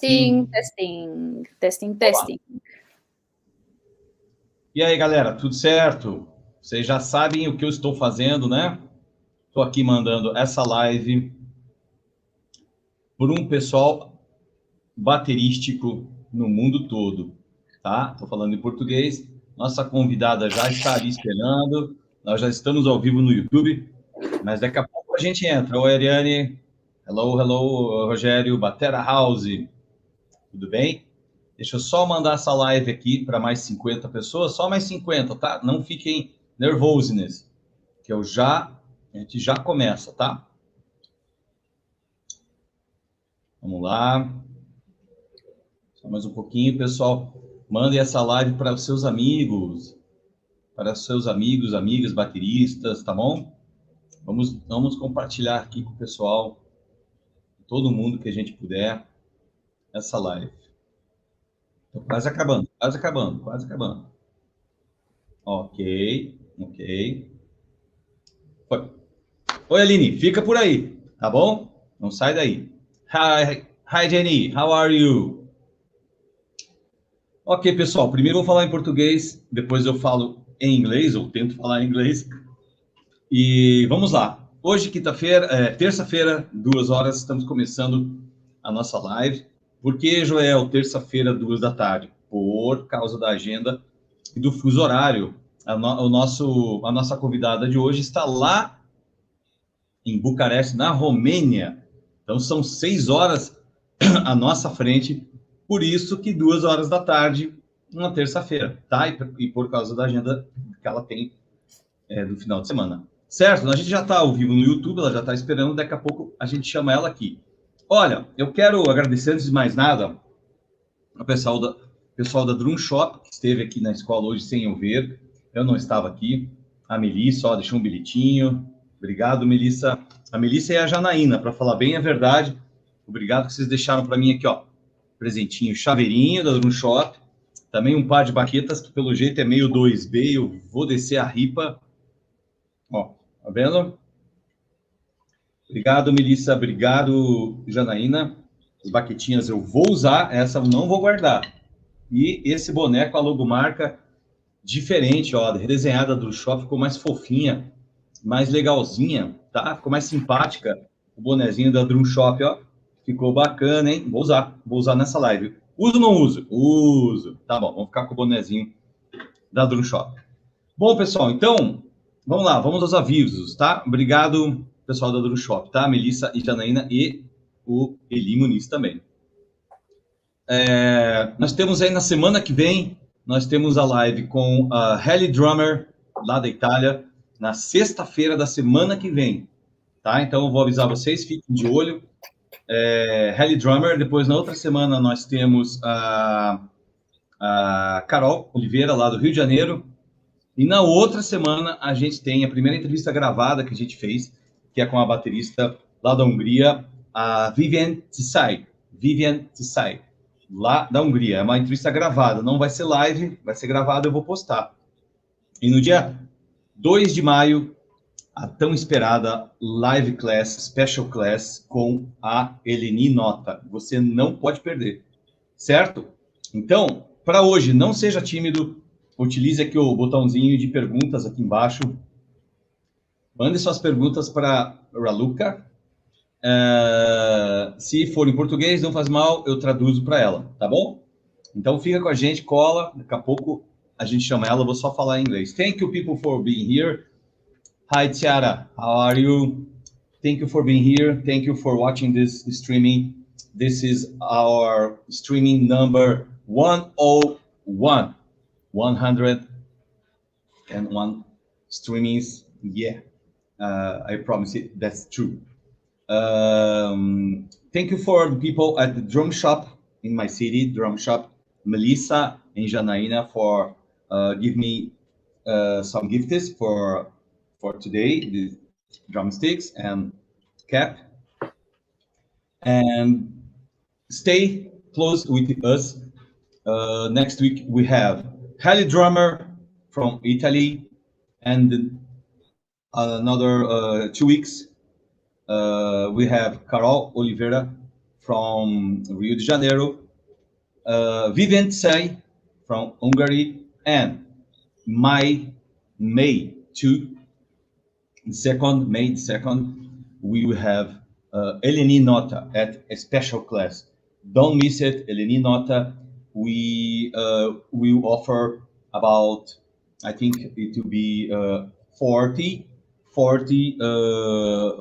Testing, testing, testing, testing. E aí, galera, tudo certo? Vocês já sabem o que eu estou fazendo, né? Estou aqui mandando essa live por um pessoal baterístico no mundo todo, tá? Estou falando em português. Nossa convidada já está ali esperando. Nós já estamos ao vivo no YouTube, mas daqui a pouco a gente entra. Oi, Ariane. Hello, hello, Rogério. Batera House. Tudo bem? Deixa eu só mandar essa live aqui para mais 50 pessoas, só mais 50, tá? Não fiquem nervosos, que a gente já começa, tá? Vamos lá. Só mais um pouquinho, pessoal. Mandem essa live para os seus amigos, amigas, bateristas, tá bom? Vamos compartilhar aqui com o pessoal, todo mundo que a gente puder, essa live. Tô quase acabando. Ok. Foi. Oi, Aline, fica por aí, tá bom? Não sai daí. Hi, Jenny, how are you? Ok, pessoal, primeiro eu vou falar em português, depois eu falo em inglês, ou tento falar em inglês. E vamos lá. Hoje, terça-feira, 2 horas, estamos começando a nossa live. Por que, Joel, terça-feira, 2 da tarde? Por causa da agenda e do fuso horário. A nossa convidada de hoje está lá em Bucharest, na Romênia. Então, são 6 horas à nossa frente, por isso que 2 horas da tarde, uma terça-feira, tá? E por causa da agenda que ela tem do final de semana. Certo? A gente já está ao vivo no YouTube, ela já está esperando, daqui a pouco a gente chama ela aqui. Olha, eu quero agradecer, antes de mais nada, ao pessoal da Drum Shop, que esteve aqui na escola hoje sem eu ver. Eu não estava aqui. A Melissa, deixou um bilhetinho. Obrigado, Melissa. A Melissa e a Janaína, para falar bem a verdade. Obrigado que vocês deixaram para mim aqui, ó. Presentinho, chaveirinho da Drum Shop. Também um par de baquetas, que pelo jeito é meio 2B. Eu vou descer a ripa. Ó, tá vendo? Obrigado, Melissa. Obrigado, Janaína. As baquetinhas eu vou usar, essa eu não vou guardar. E esse boneco, a logomarca, diferente, ó, redesenhada do shopping, ficou mais fofinha, mais legalzinha, tá? Ficou mais simpática. O bonezinho da Drum Shop, ó. Ficou bacana, hein? Vou usar nessa live. Uso ou não uso? Uso. Tá bom, vamos ficar com o bonezinho da Drum Shop. Bom, pessoal, então, vamos lá, vamos aos avisos, tá? Obrigado, pessoal da Drum Shop, tá? Melissa e Janaína e o Eli Muniz também. Nós temos aí na semana que vem, nós temos a live com a Hed Drummer, lá da Itália, na sexta-feira da semana que vem, tá? Então, eu vou avisar vocês, fiquem de olho. Hed Drummer, depois na outra semana nós temos a Carol Oliveira, lá do Rio de Janeiro, e na outra semana a gente tem a primeira entrevista gravada que a gente fez, que é com a baterista lá da Hungria, a Vivian Tsai, lá da Hungria. É uma entrevista gravada, não vai ser live, vai ser gravada, eu vou postar. E no dia 2 de maio, a tão esperada live class, special class, com a Eleni Nota. Você não pode perder, certo? Então, para hoje, não seja tímido, utilize aqui o botãozinho de perguntas aqui embaixo. Mande suas perguntas para Raluca. Se for em português, não faz mal, eu traduzo para ela, tá bom? Então fica com a gente, cola, daqui a pouco a gente chama ela, eu vou só falar em inglês. Thank you people for being here. Hi Tiara, how are you? Thank you for being here. Thank you for watching this streaming. This is our streaming number 101. 101 streamings, yeah. I promise it, that's true. Thank you for the people at the drum shop in my city, drum shop, Melissa and Janaína, for give me some gifts for today, the drumsticks and cap. And stay close with us. Next week we have Hed Drummer from Italy, and another 2 weeks we have Carol Oliveira from Rio de Janeiro, Vivent Say from Hungary, and May 2nd, May 2nd, we will have Eleni Nota at a special class. Don't miss it, Eleni Nota. We will offer about, I think it will be 40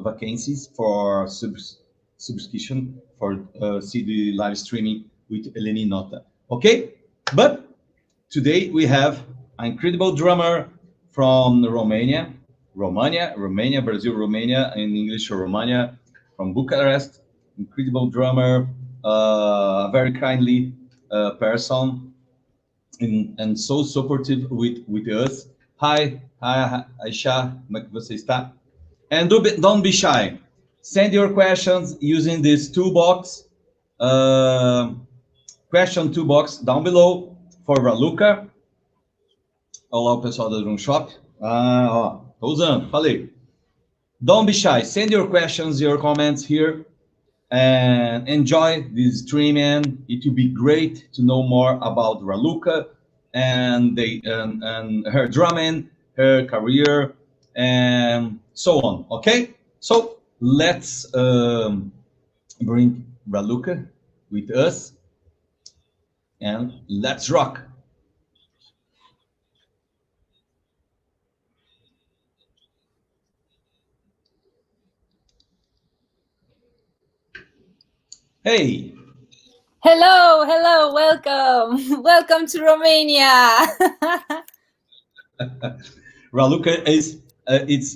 vacancies for subscription for see the live streaming with Eleni Nota. Okay, but today we have an incredible drummer from Romania, Brazil, Romania, in English, Romania, from Bucharest. Incredible drummer, very kindly person, and so supportive with us. Hi, Aisha, como é que você está? And don't be shy. Send your questions using this toolbox, question toolbox down below for Raluca. Olá, o pessoal da Drum Shop. Ó, tô usando, falei. Don't be shy. Send your questions, your comments here, and enjoy this stream. And it will be great to know more about Raluca and her drumming, her career, and so on. Okay, so let's bring Raluca with us, and let's rock. Hey. Hello, welcome. Welcome to Romania. Raluca is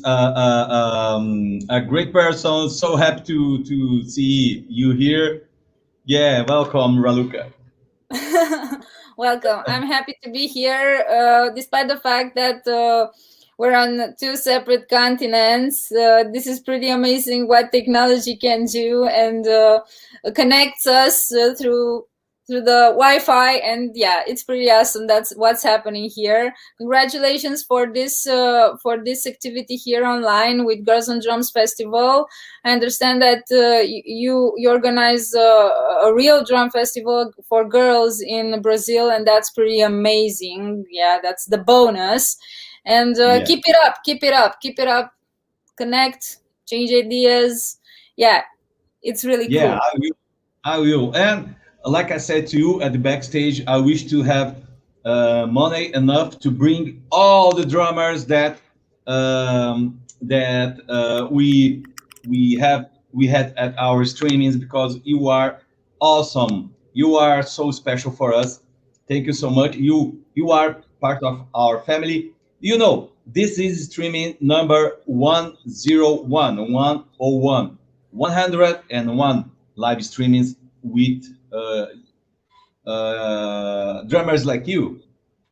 a great person. So happy to see you here. Yeah, welcome, Raluca. Welcome. I'm happy to be here, despite the fact that we're on two separate continents. This is pretty amazing what technology can do, and connects us through the Wi-Fi, and yeah, it's pretty awesome. That's what's happening here. Congratulations for this activity here online with GirlsOnDrumsFestival. I understand that you organize a real drum festival for girls in Brazil, and that's pretty amazing. Yeah, that's the bonus. And keep it up. Connect, change ideas. Yeah, it's really cool. Yeah, I will. And like I said to you at the backstage, I wish to have money enough to bring all the drummers that we had at our streamings, because you are awesome. You are so special for us. Thank you so much. You are part of our family. You know, this is streaming number 101, 101 live streamings with drummers like you.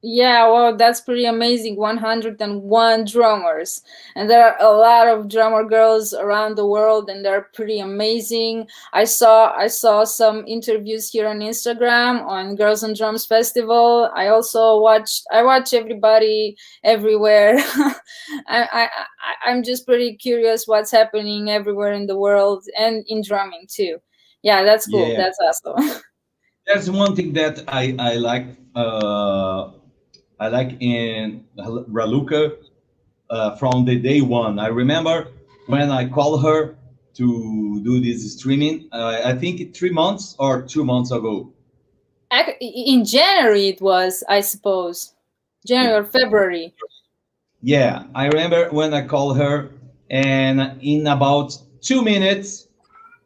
Yeah, well, that's pretty amazing. 101 drummers, and there are a lot of drummer girls around the world, and they're pretty amazing. I saw some interviews here on Instagram on Girls on Drums Festival. I watch everybody everywhere. I'm just pretty curious what's happening everywhere in the world, and in drumming too. Yeah, that's cool. Yeah. That's awesome. There's one thing that I like. I like in Raluca from the day one. I remember when I called her to do this streaming, I think 3 months or 2 months ago. In January it was, I suppose. January or February. Yeah, I remember when I called her, and in about 2 minutes,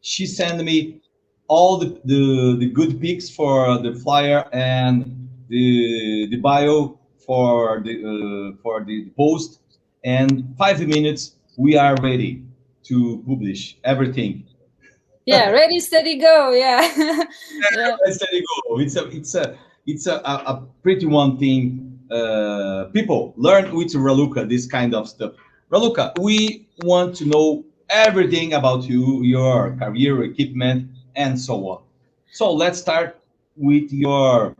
she sent me all the good pics for the flyer and the bio for the post, and 5 minutes we are ready to publish everything. Yeah, ready, steady, go. Yeah. Yeah. Ready, steady, go. It's a pretty one thing. People learn with Raluca this kind of stuff. Raluca, we want to know everything about you, your career, equipment, and so on. So let's start with your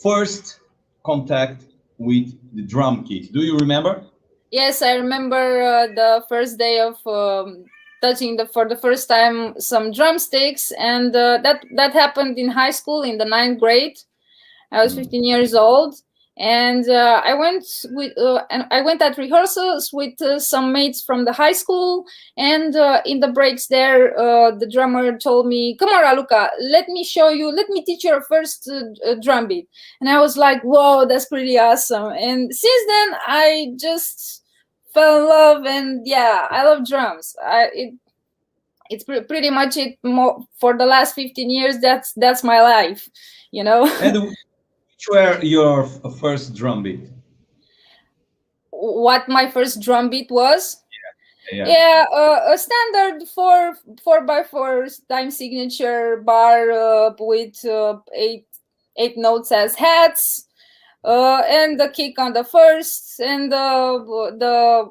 first contact with the drum kit. Do you remember? Yes, I remember the first day of touching for the first time some drumsticks, and that happened in high school in the 9th grade. I was 15 years old, and I went at rehearsals with some mates from the high school. And in the breaks there, the drummer told me, "Come on, Raluca, let me teach you your first drum beat." And I was like, "Whoa, that's pretty awesome!" And since then, I just fell in love, and yeah, I love drums. It's pretty much it. For the last 15 years, that's my life, you know. And which were your first drum beat? What my first drum beat was? Yeah. A standard 4x4 time signature bar with eight notes as hats, and the kick on the first, and the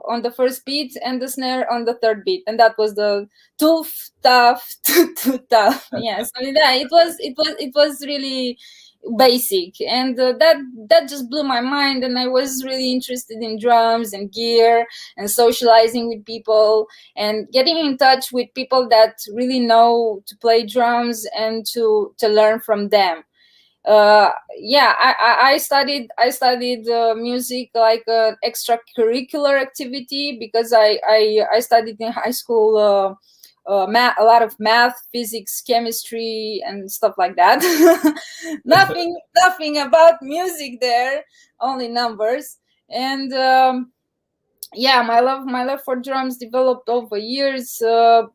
on the first beat, and the snare on the third beat, and that was the toof tough tough. Yes, I mean, yeah, it was really basic, and that just blew my mind, and I was really interested in drums and gear and socializing with people and getting in touch with people that really know to play drums and to learn from them. I studied music like an extracurricular activity, because I studied in high school a lot of math, physics, chemistry, and stuff like that. nothing about music there, only numbers. And my love for drums developed over years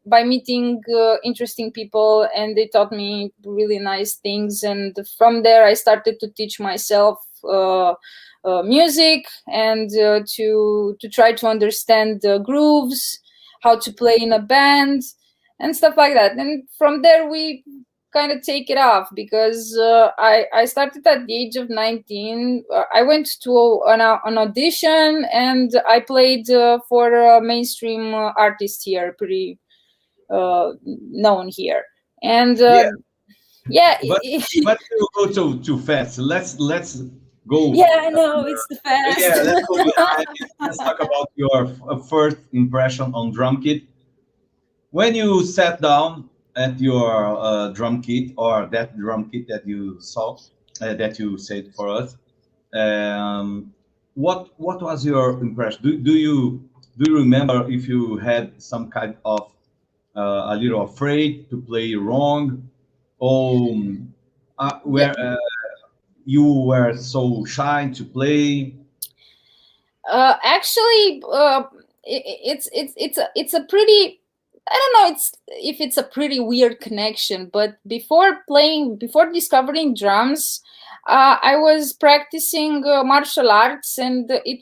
by meeting interesting people, and they taught me really nice things. And from there, I started to teach myself music, and to try to understand the grooves, how to play in a band, and stuff like that. And from there, we kind of take it off, because I started at the age of 19. I went to an audition, and I played for a mainstream artist here, pretty known here. And But but we'll go too fast. Let's go. yeah, I know, it's the fast. Yeah, let's go behind. Let's talk about your first impression on drum kit. When you sat down at your drum kit, or that drum kit that you saw, that you said for us, what was your impression? Do you remember if you had some kind of a little afraid to play wrong, or where you were so shy to play? Actually, it's a pretty, I don't know if it's a pretty weird connection, but before discovering drums, I was practicing martial arts, and it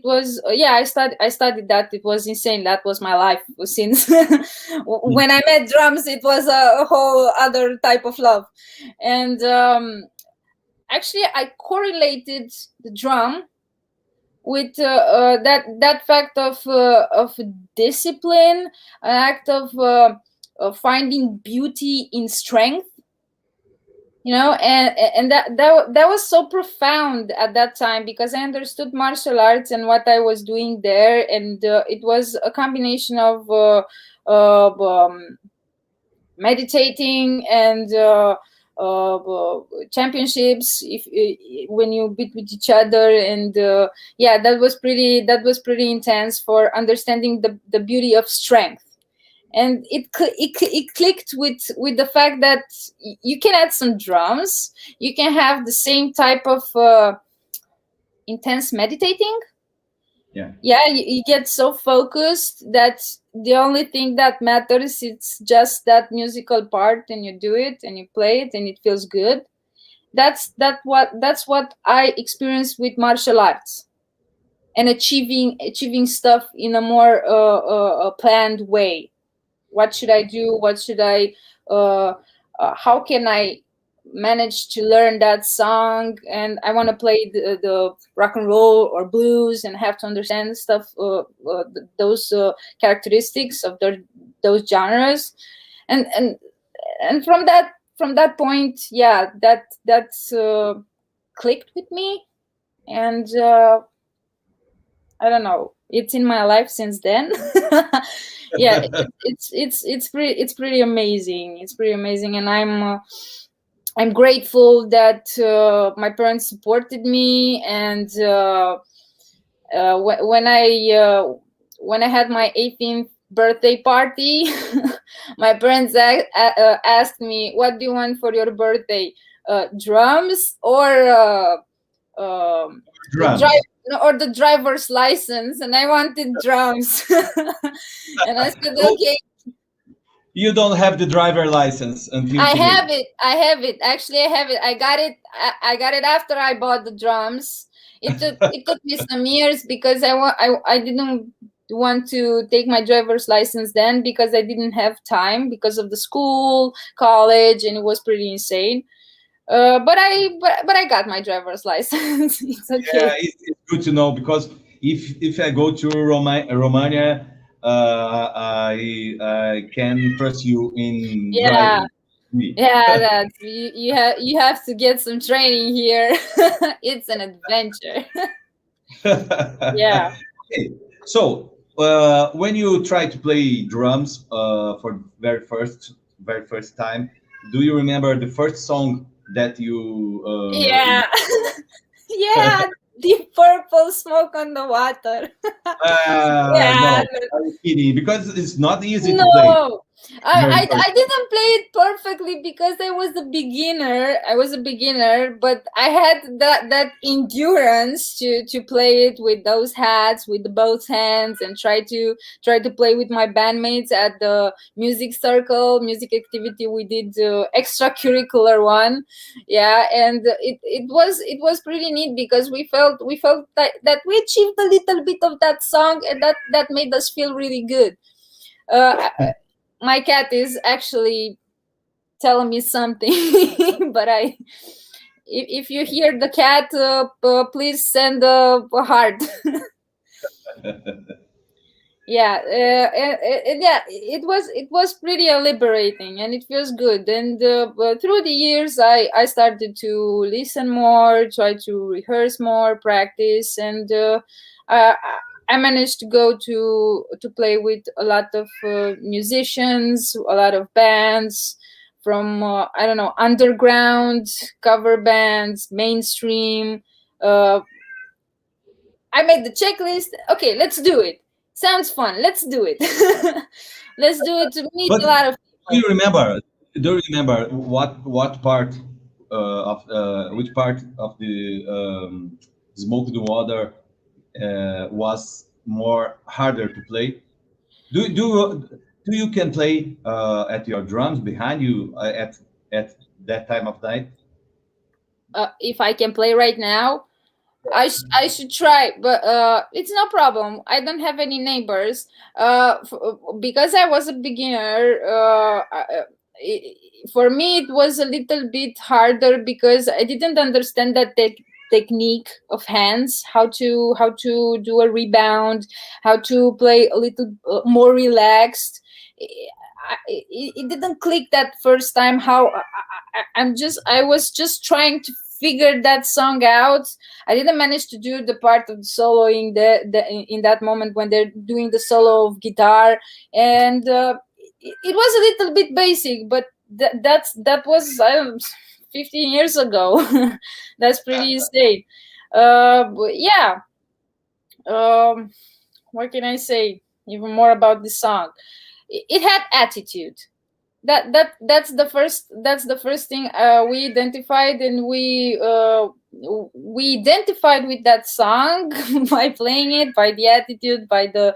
was I studied that. It was insane. That was my life since when I met drums. It was a whole other type of love, and actually, I correlated the drum with that fact of discipline, an act of finding beauty in strength, you know. And that was so profound at that time, because I understood martial arts and what I was doing there, and it was a combination of meditating and championships, when you beat with each other. And that was pretty intense for understanding the beauty of strength. And it clicked with the fact that you can add some drums, you can have the same type of intense meditating. You get so focused that the only thing that matters, it's just that musical part, and you do it and you play it and it feels good. That's what I experienced with martial arts, and achieving stuff in a more planned way. What should I do? How can I manage to learn that song? And I want to play the rock and roll or blues, and have to understand stuff, those characteristics of those genres. And from that point, that's clicked with me. And I don't know, it's in my life since then. Yeah, it's pretty amazing. It's pretty amazing, and I'm grateful that my parents supported me, and when I had my 18th birthday party, my parents asked me, "What do you want for your birthday? Drums or the Drums. the driver's license?" And I wanted drums, and I said, Oh, "Okay." you don't have the driver license until I today. have it. I have it. Actually, I have it. I got it. I got it after I bought the drums. It took me some years because I didn't want to take my driver's license then because I didn't have time because of the school, college, and it was pretty insane. But I got my driver's license. It's Yeah, okay. it's good to know because if I go to Romania, I can trust you in Yeah. driving me. Yeah, you have to get some training here. It's an adventure. Yeah. Okay, so when you try to play drums for very first time, do you remember the first song that you Yeah. Yeah, Deep Purple, Smoke on the Water. Yeah. no, I'm kidding because it's not easy to play No, very I, first. I didn't play it perfectly because I was a beginner. I was a beginner, but I had that endurance to play it with those hats, with both hands, and try to play with my bandmates at the music circle, music activity we did, extracurricular one. Yeah, and it was pretty neat because we felt that we achieved a little bit of that song, and that made us feel really good. My cat is actually telling me something, but if you hear the cat, please send a heart. Yeah, and yeah, it was pretty liberating, and it feels good. And but through the years, I started to listen more, try to rehearse more, practice, and I I managed to go to play with a lot of musicians, a lot of bands from I don't know, underground, cover bands, mainstream. Uh, I made the checklist. Okay, let's do it. Sounds fun. Let's do it. Let's do it to meet But a lot of do you people. remember? Do you remember what part of which part of the smoked water was more harder to play? Do you can play at your drums behind you at that time of night? If I can play right now, I should try, but it's no problem. I don't have any neighbors. Because I was a beginner. For me, it was a little bit harder because I didn't understand that technique of hands, how to do a rebound, how to play a little more relaxed. It didn't click that first time. I was just trying to figure that song out. I didn't manage to do the part of the soloing in that moment when they're doing the solo of guitar, and it was a little bit basic, but that was 15 years ago. That's pretty insane. But yeah, um, what can I say even more about this song? It had attitude. That's the first thing we identified, and we identified with that song by playing it, by the attitude, by the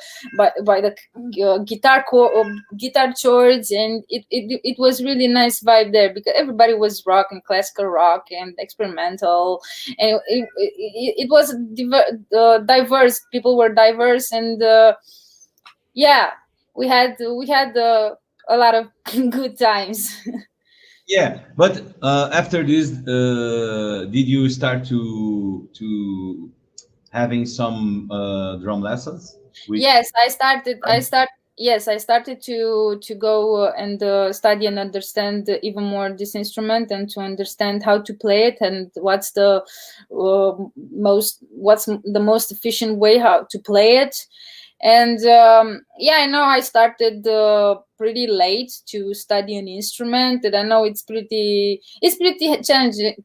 guitar chords, and it was really nice vibe there because everybody was rock and classical rock and experimental, and it was diverse. People were diverse, and yeah, we had a lot of good times. Yeah, but after this, did you start to having some drum lessons with? Yes, I started to go and study and understand even more this instrument, and to understand how to play it, and what's the most efficient way how to play it. And yeah, I know I started pretty late to study an instrument, and I know it's pretty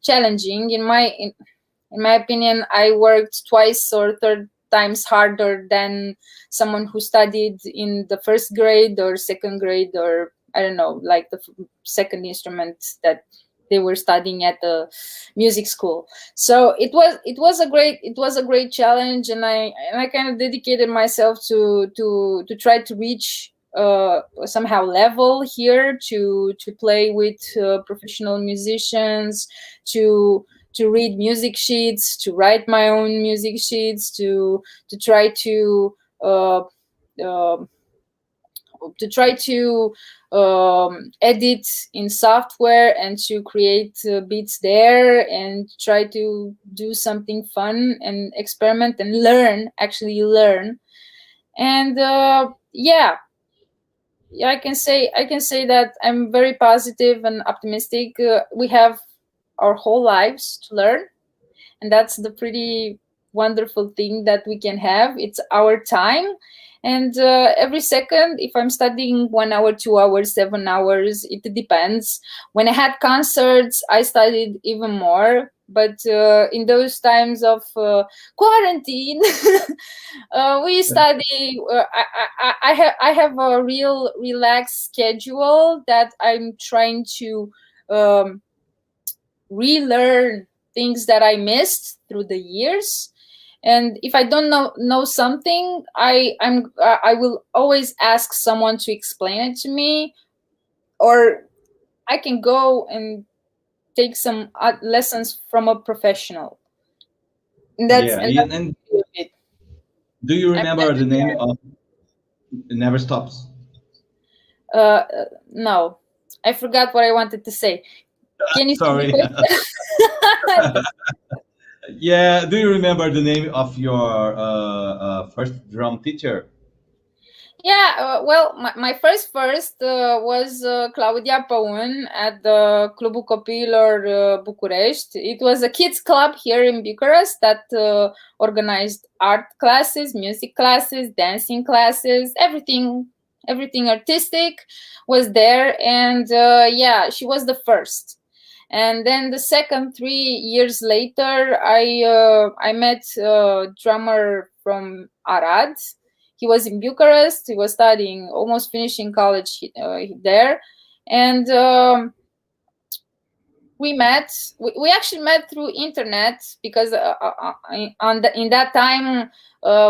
challenging. In my opinion, I worked twice or third times harder than someone who studied in the first grade or second grade, or I don't know, like the second instrument that they were studying at the music school. So it was a great challenge, and I kind of dedicated myself to try to reach somehow level here, to play with professional musicians, to read music sheets, to write my own music sheets, try to uh, uh, to try to edit in software and to create beats there, and try to do something fun and experiment and actually learn. And yeah, I can say that I'm very positive and optimistic. We have our whole lives to learn, and that's the pretty wonderful thing that we can have. It's our time, and every second, if I'm studying 1 hour, 2 hours, 7 hours, it depends. When I had concerts, I studied even more, but in those times of quarantine, we study. I have a real relaxed schedule that I'm trying to um, relearn things that I missed through the years. And if I don't know something, I will always ask someone to explain it to me, or I can go and take some lessons from a professional. And Yeah, that's and it. do you I'm remember the name of It Never Stops? no, I forgot what I wanted to say. Can you see the Sorry. question? Yeah, do you remember the name of your first drum teacher? Yeah, well, my first was Claudia Paun at the Clubul Copiilor Bucharest. It was a kids club here in Bucharest that organized art classes, music classes, dancing classes, everything artistic was there. And yeah, she was the first. And then the second 3 years later, I met a drummer from Arad. He was in Bucharest. He was studying, almost finishing college there, and we met. We actually met through internet, because in that time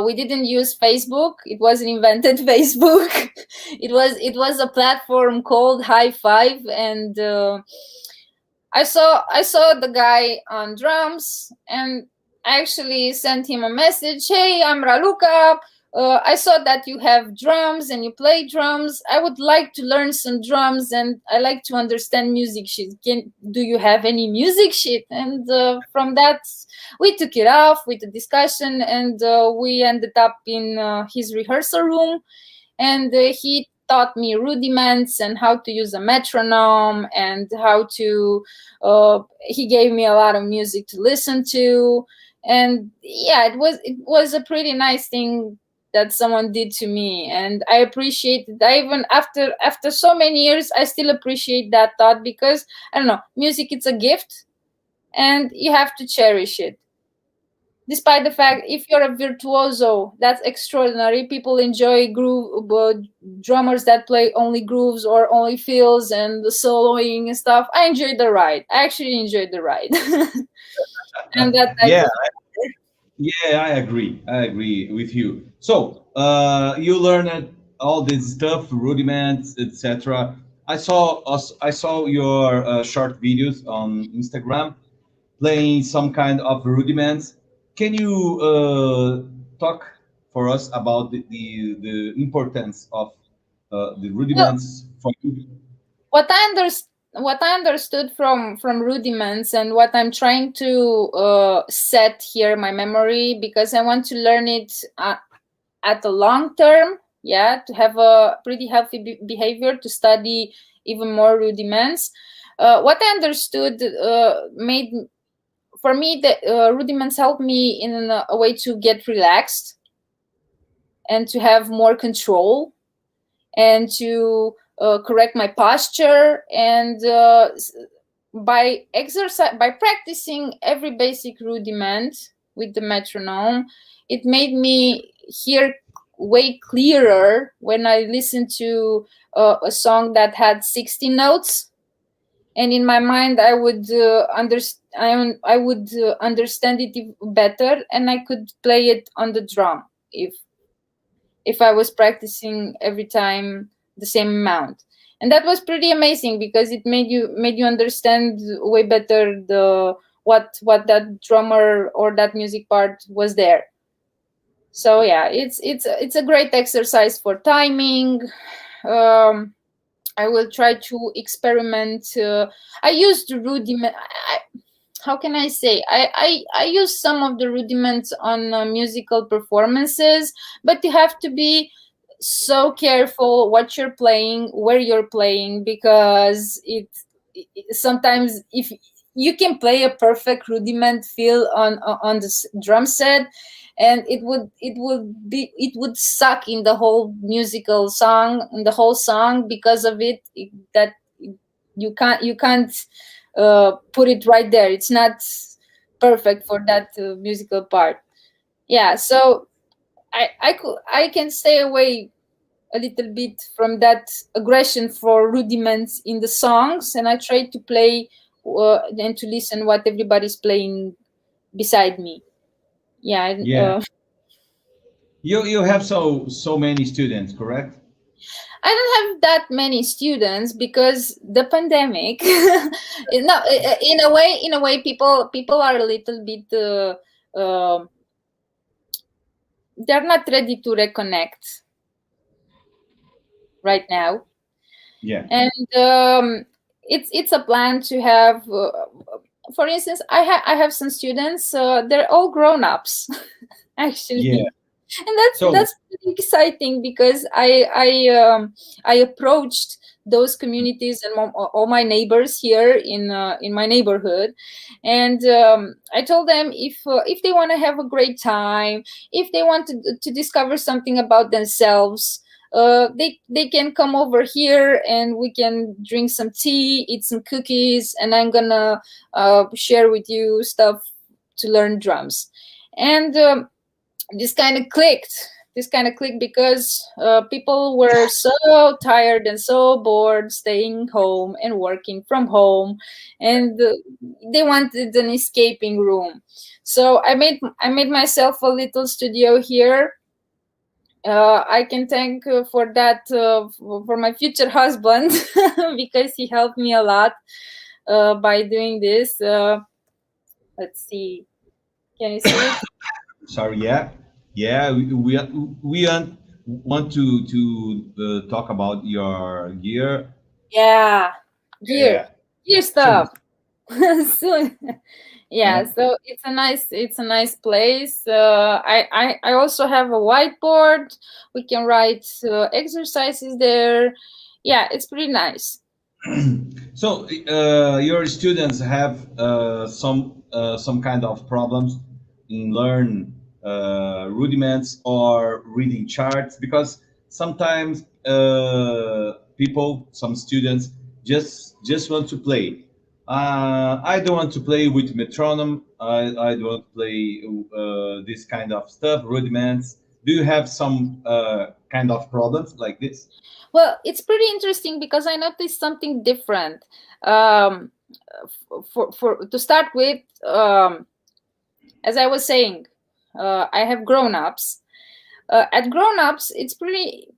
we didn't use Facebook. It wasn't invented Facebook. It was a platform called High Five, and I saw the guy on drums, and I actually sent him a message. Hey, I'm Raluca. I saw that you have drums and you play drums. I would like to learn some drums, and I like to understand music sheet. Do you have any music sheet? And from that, we took it off with a discussion, and we ended up in his rehearsal room, and he taught me rudiments and how to use a metronome, and how to he gave me a lot of music to listen to. And yeah, it was a pretty nice thing that someone did to me, and I appreciate it. I even after so many years, I still appreciate that thought, because I don't know, music, it's a gift, and you have to cherish it. Despite the fact, if you're a virtuoso, that's extraordinary. People enjoy groove, drummers that play only grooves or only fills and the soloing and stuff. I enjoyed the ride. I actually enjoyed the ride. And that type Yeah, of. yeah, I agree. I agree with you. So, you learned all this stuff, rudiments, etc. I saw your short videos on Instagram playing some kind of rudiments. Can you talk for us about the importance of the Well, rudiments for you? what I understood from rudiments, and what I'm trying to set here in my memory, because I want to learn it at the long term, yeah, to have a pretty healthy behavior, to study even more rudiments. What I understood made for me, the rudiments help me in a way to get relaxed. and to have more control, and to correct my posture. And by practicing every basic rudiment with the metronome, it made me hear way clearer when I listened to a song that had 60 notes. And in my mind, I would understand it better, and I could play it on the drum if I was practicing every time the same amount. And that was pretty amazing, because it made you understand way better what that drummer or that music part was there. So yeah, it's a great exercise for timing. I will try to experiment. I used rudiment. How can I say? I use some of the rudiments on musical performances, but you have to be so careful what you're playing, where you're playing, because sometimes if you can play a perfect rudiment fill on the drum set, and it would suck in the whole musical song, in the whole song, because of that you can't put it right there. It's not perfect for that musical part. Yeah, so I can stay away a little bit from that aggression for rudiments in the songs, and I try to play and to listen what everybody's playing beside me. Yeah. Yeah. You have so many students, correct? I don't have that many students because the pandemic. No, in a way, people are a little bit. They're not ready to reconnect right now. Yeah. And it's a plan to have. For instance, I have some students. They're all grown ups, actually. Yeah. And that's pretty exciting, because I approached those communities and all my neighbors here in my neighborhood, and I told them if they want to have a great time, if they want to discover something about themselves, they can come over here and we can drink some tea, eat some cookies, and I'm gonna share with you stuff to learn drums. And this kind of clicked because people were so tired and so bored staying home and working from home, and they wanted an escaping room. So I made myself a little studio here. I can thank for that for my future husband because he helped me a lot by doing this. Let's see, can you see it? Sorry. Yeah. We want to talk about your gear. Yeah, gear Yeah. So stuff. Soon. Yeah, yeah. so it's a nice place. I also have a whiteboard. We can write exercises there. Yeah, it's pretty nice. So your students have some kind of problems in learn rudiments or reading charts, because sometimes some students just want to play. I don't want to play with metronome. I don't want to play this kind of stuff, rudiments. Do you have some kind of problems like this? Well, it's pretty interesting because I noticed something different. Um, for to start with, as I was saying, I have grown-ups. At grown-ups, it's pretty.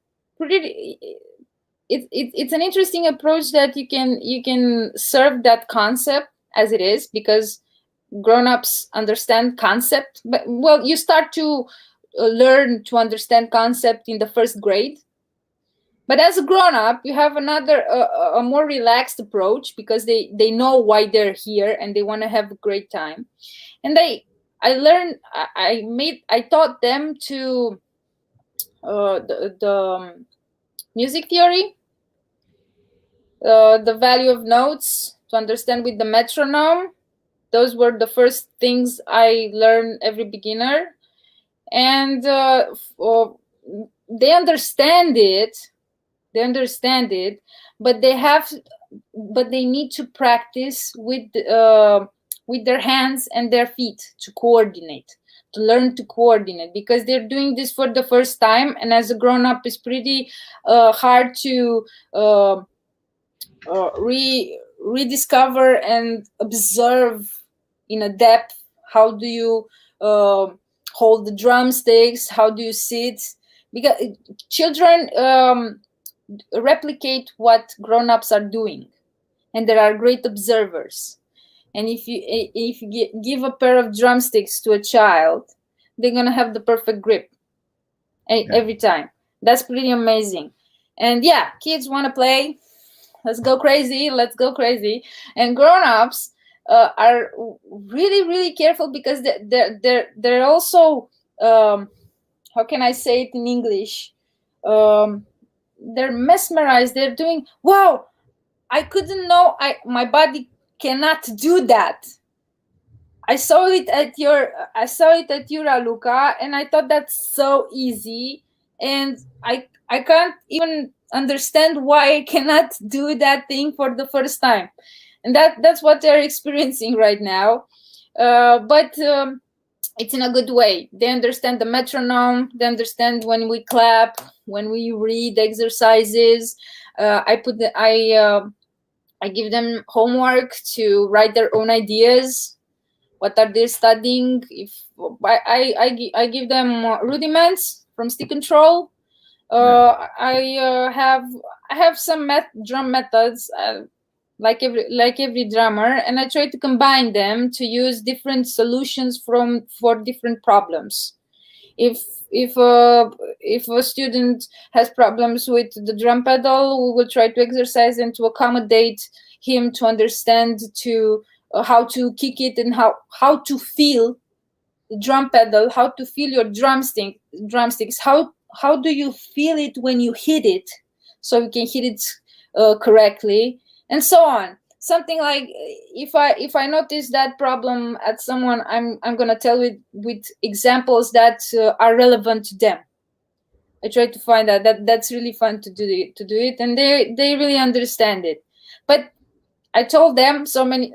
It's an interesting approach that you can serve that concept as it is, because grown-ups understand concept. But well, you start to learn to understand concept in the first grade. But as a grown-up, you have another a more relaxed approach, because they know why they're here and they want to have a great time. And I taught them to the music theory, the value of notes, to understand with the metronome. Those were the first things I learned every beginner. And they understand it, but they need to practice with their hands and their feet to coordinate, to learn to coordinate, because they're doing this for the first time, and as a grown-up it's pretty hard to rediscover and observe in a depth. How do you hold the drumsticks? How do you sit? Because children replicate what grown-ups are doing, and there are great observers. And if you give a pair of drumsticks to a child, they're gonna have the perfect grip every time. That's pretty amazing. And yeah, kids want to play. Let's go crazy. And grown-ups are really, really careful, because they're also how can I say it in English? They're mesmerized. They're doing, wow, I couldn't know my body cannot do that. I saw it at you, Raluca, and I thought that's so easy, and I can't even understand why I cannot do that thing for the first time. And that's what they're experiencing right now. But it's in a good way. They understand the metronome. They understand when we clap, when we read exercises. I give them homework to write their own ideas. What are they studying? If I give them rudiments from stick control. I have some drum methods, like every drummer, and I try to combine them to use different solutions for different problems. If a student has problems with the drum pedal, we will try to exercise and to accommodate him to understand how to kick it, and how to feel the drum pedal, how to feel your drumsticks, how do you feel it when you hit it, so you can hit it correctly, and so on. Something like, if I notice that problem at someone, I'm gonna tell with examples that are relevant to them. I try to find that's really fun to do it, and they really understand it. But I told them so many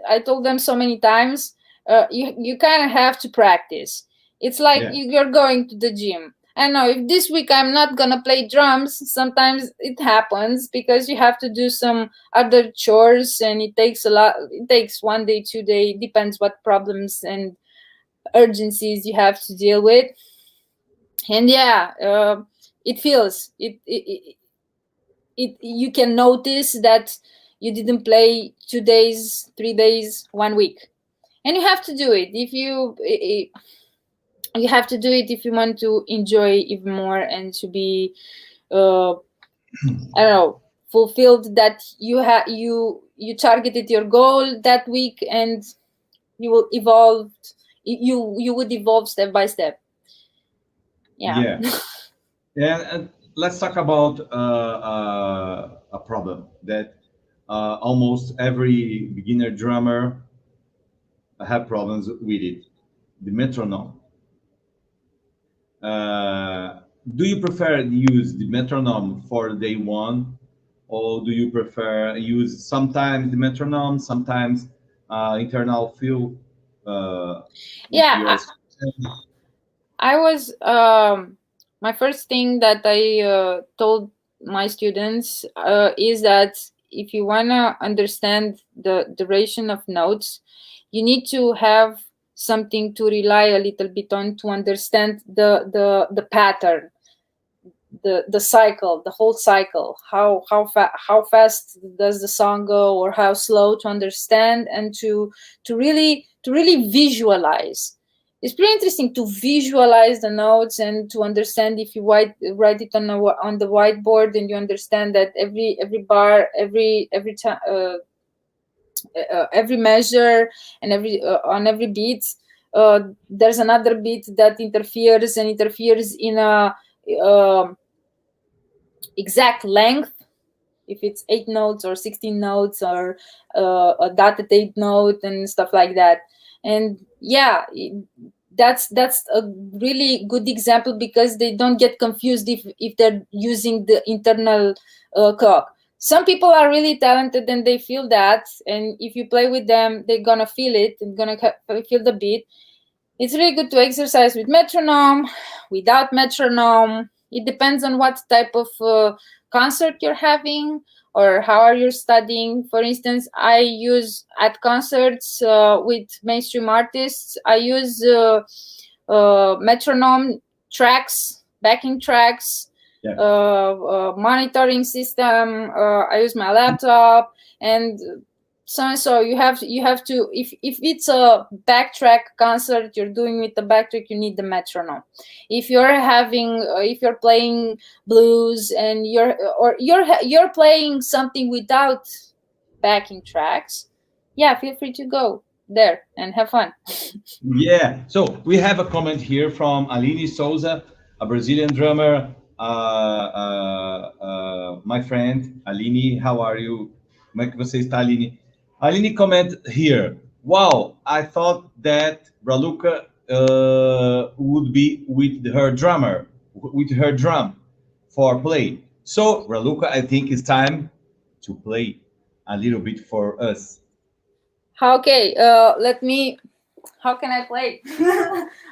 times, you kind of have to practice. It's like you're going to the gym. I know if this week I'm not gonna play drums, sometimes it happens, because you have to do some other chores, and it takes a lot. It takes 1 day, 2 days, depends what problems and urgencies you have to deal with. And it feels it. You can notice that you didn't play 2 days, 3 days, 1 week, and you have to do it you have to do it if you want to enjoy even more, and to be I don't know, fulfilled, that you targeted your goal that week, and you will evolve. You would evolve step by step. And let's talk about a problem that almost every beginner drummer have problems with it: the metronome. Do you prefer use the metronome for day one, or do you prefer use sometimes the metronome, sometimes internal feel? I was my first thing that I told my students is that if you want to understand the duration of notes, you need to have something to rely a little bit on to understand the pattern, the cycle, the whole cycle. How fast does the song go, or how slow, to understand, and to really visualize. It's pretty interesting to visualize the notes, and to understand, if you write it on the whiteboard, and you understand that every bar, every measure, and on every beat, there's another beat that interferes in a exact length, if it's 8 notes or 16 notes, or a dotted 8 note, and stuff like that. And that's a really good example, because they don't get confused if they're using the internal clock. Some people are really talented and they feel that, and if you play with them, they're gonna feel it and gonna feel the beat. It's really good to exercise with metronome, without metronome. It depends on what type of concert you're having or how are you studying. For instance, I use at concerts with mainstream artists, I use metronome tracks, backing tracks, monitoring system. I use my laptop, and so you have to, if it's a backtrack concert you're doing with the backtrack, you need the metronome. If you're playing blues and you're playing something without backing tracks, feel free to go there and have fun. Yeah, so we have a comment here from Aline Souza, a Brazilian drummer. My friend Aline, how are you? Como é que você está, Aline? Aline comment here. Wow, I thought that Raluca would be with her drum for play. So Raluca, I think it's time to play a little bit for us. Okay, how can I play?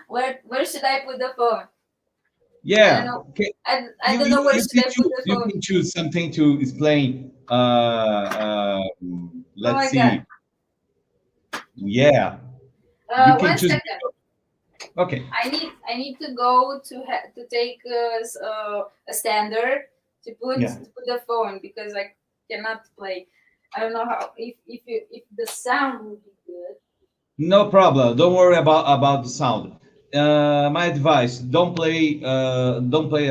Where should I put the phone? Yeah, I don't know, okay. I don't know where should I put the phone. You can choose something to explain. Let's see. God. Yeah. You can choose. Second. Okay. I need to go to take a standard to put the phone, because I cannot play. I don't know how, if the sound will be good. No problem. Don't worry about the sound. My advice: don't play a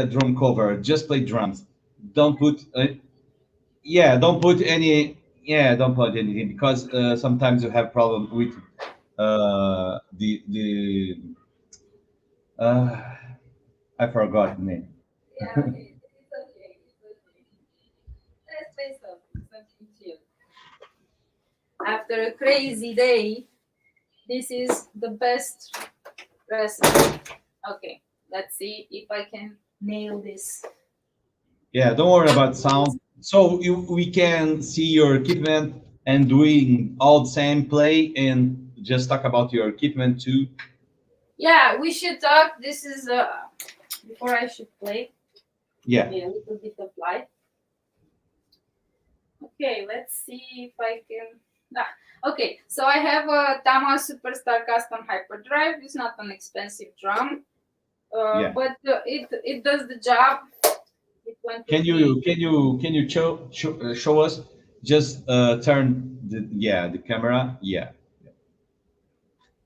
drum cover. Just play drums. Don't put don't put anything, because sometimes you have problem with I forgot the name. Yeah, okay. It's okay. Let's play something chill. After a crazy day, this is the best recipe. Okay, let's see if I can nail this. Yeah, don't worry about sound. So we can see your equipment and doing all the same play, and just talk about your equipment too. Yeah, we should talk. This is before I should play. Yeah. A little bit of light. Okay, let's see if I can. Okay, so I have a Tama Superstar Custom Hyperdrive. It's not an expensive drum, but it does the job. Can you show us? Just turn the camera. Yeah,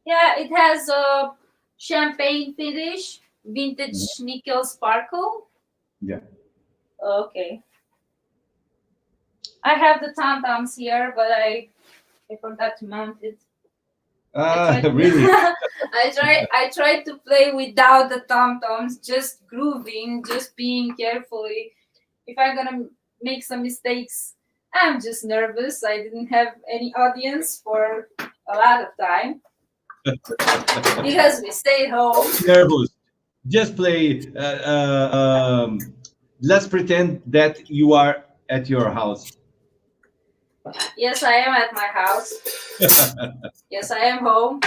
it has a champagne finish, vintage nickel sparkle. Yeah. Okay. I have the tom-toms here, but I forgot to mount it. Really? I tried to play without the tom-toms, just grooving, just being carefully. If I'm gonna make some mistakes, I'm just nervous. I didn't have any audience for a lot of time because we stayed home. Nervous. Just play. Let's pretend that you are at your house. Yes, I am at my house. Yes, I am home.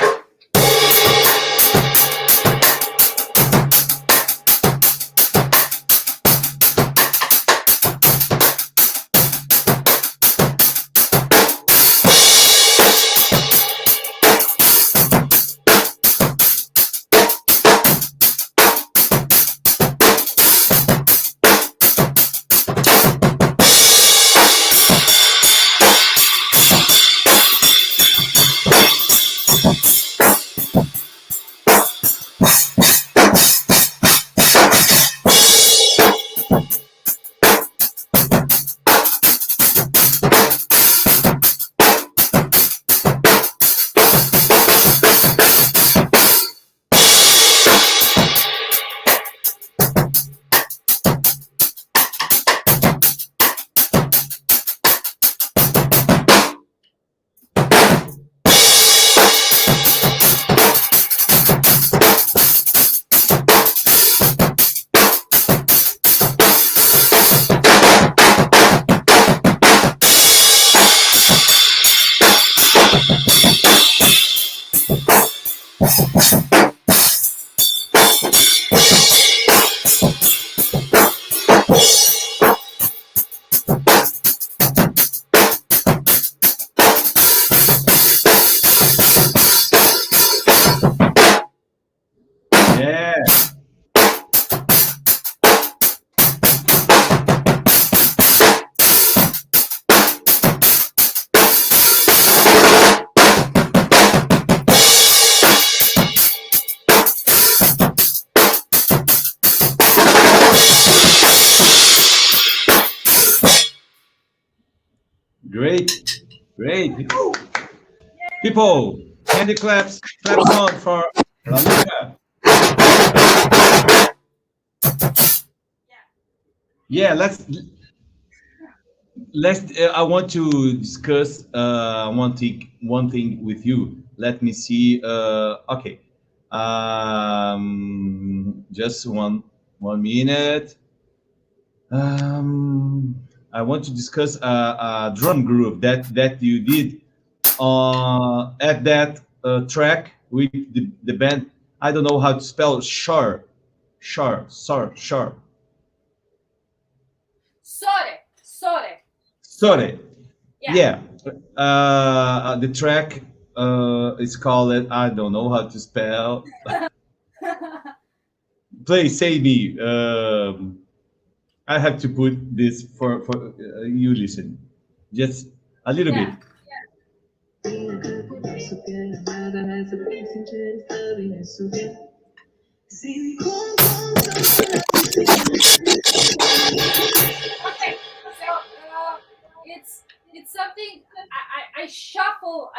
Great, great. People, handy claps, claps on for Raluca. Yeah, let's. I want to discuss one thing with you. Let me see. Okay, just one minute. I want to discuss a drum group that you did at that track with the band. I don't know how to spell sure. Sure. Sorry. Yeah. The track is called, I don't know how to spell. Please save me. I have to put this for you listen. Just a little bit. Okay, so it's something I shuffle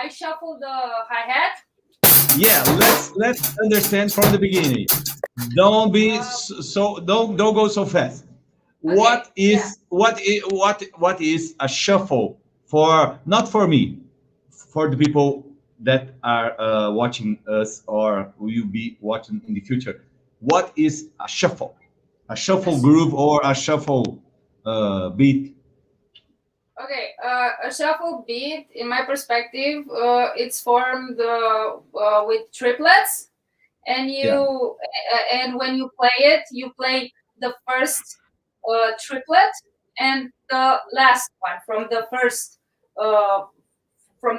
the hi-hat. Yeah, let's understand from the beginning. Don't be don't go so fast. Okay, What is a shuffle for, not for me, for the people that are watching us or will be watching in the future? What is a shuffle? A shuffle groove or a shuffle beat? Okay, a shuffle beat, in my perspective, it's formed with triplets, and and when you play the first triplet and the last one uh, from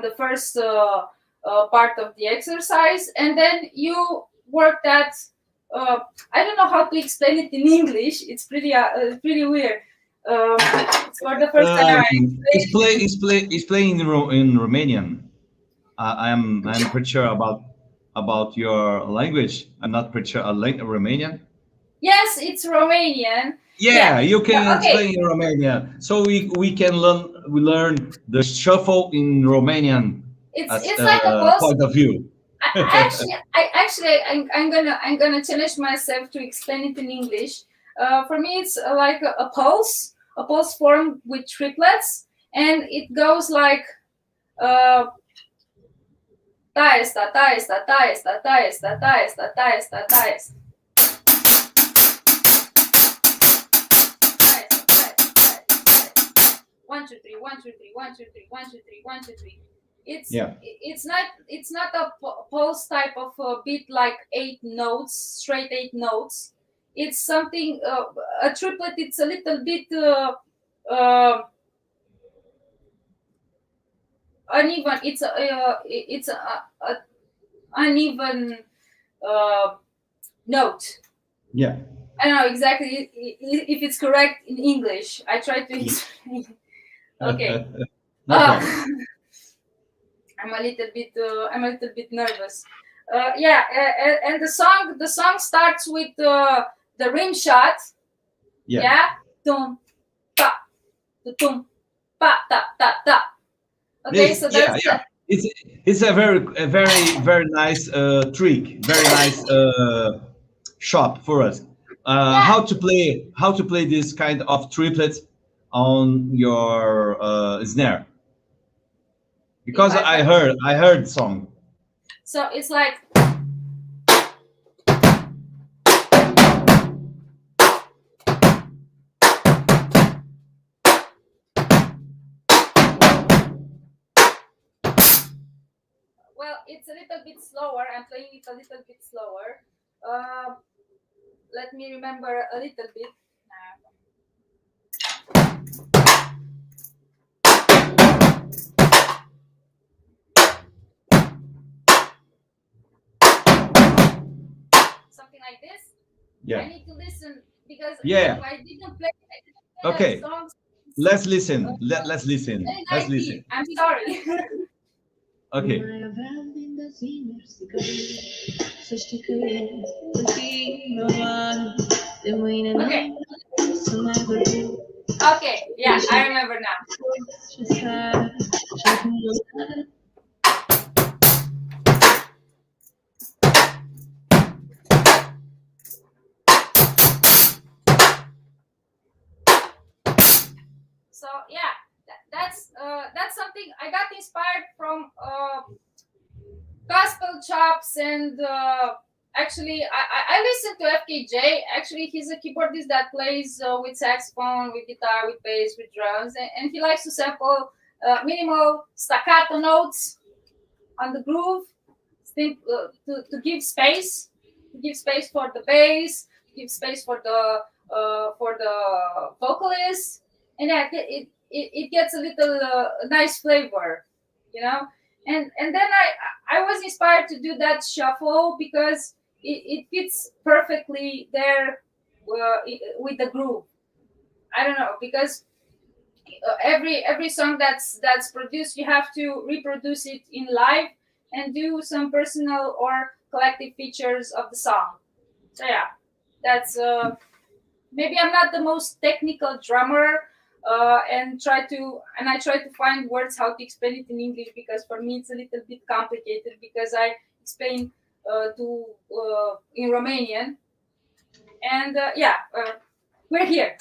the first part of the exercise, and then you work that. I don't know how to explain it in English. It's pretty weird. It's for the first time I It's playing in Romanian. I'm pretty sure about your language. I'm not pretty sure. Romanian. Yes, it's Romanian. Yeah, you can Okay. explain in Romanian, so we can learn the shuffle in Romanian. It's like a pulse point of view. I'm gonna challenge myself to explain it in English. For me, it's like a pulse formed with triplets, and it goes like taesta, taesta, taesta, taesta, taesta, taesta, taesta. One, two, three, one, two, three, one, two, three, one, two, three, one, two, three. It's not a pulse type of beat like straight 8 notes. It's something a triplet. It's a little bit uneven. It's a uneven note. Yeah. I don't know exactly if it's correct in English. I try to explain. Okay. I'm a little bit nervous. And the song starts with the rim shot. Yeah. Tum pa, tum pa ta ta ta. Okay, so that's it's a very nice trick, very nice shop for us. How to play this kind of triplets on your snare, because I heard the song. So it's like it's a little bit slower. I'm playing it a little bit slower. Let me remember a little bit. Something like this. Yeah. I need to listen because I didn't play okay. songs. Let's listen. Let's listen. Let's listen. I'm sorry. Okay. Okay. Okay, yeah, I remember now. So yeah, that's something I got inspired from gospel chops and actually I listen to FKJ. Actually, he's a keyboardist that plays with saxophone, with guitar, with bass, with drums, and he likes to sample minimal staccato notes on the groove to give space for the bass, give space for the vocalist, and yeah, it gets a little nice flavor, you know. And then I was inspired to do that shuffle because it fits perfectly there with the groove. I don't know because every song that's produced, you have to reproduce it in live and do some personal or collective features of the song. So yeah, that's maybe I'm not the most technical drummer, and I try to find words how to explain it in English because for me it's a little bit complicated because I explain to in Romanian, and we're here.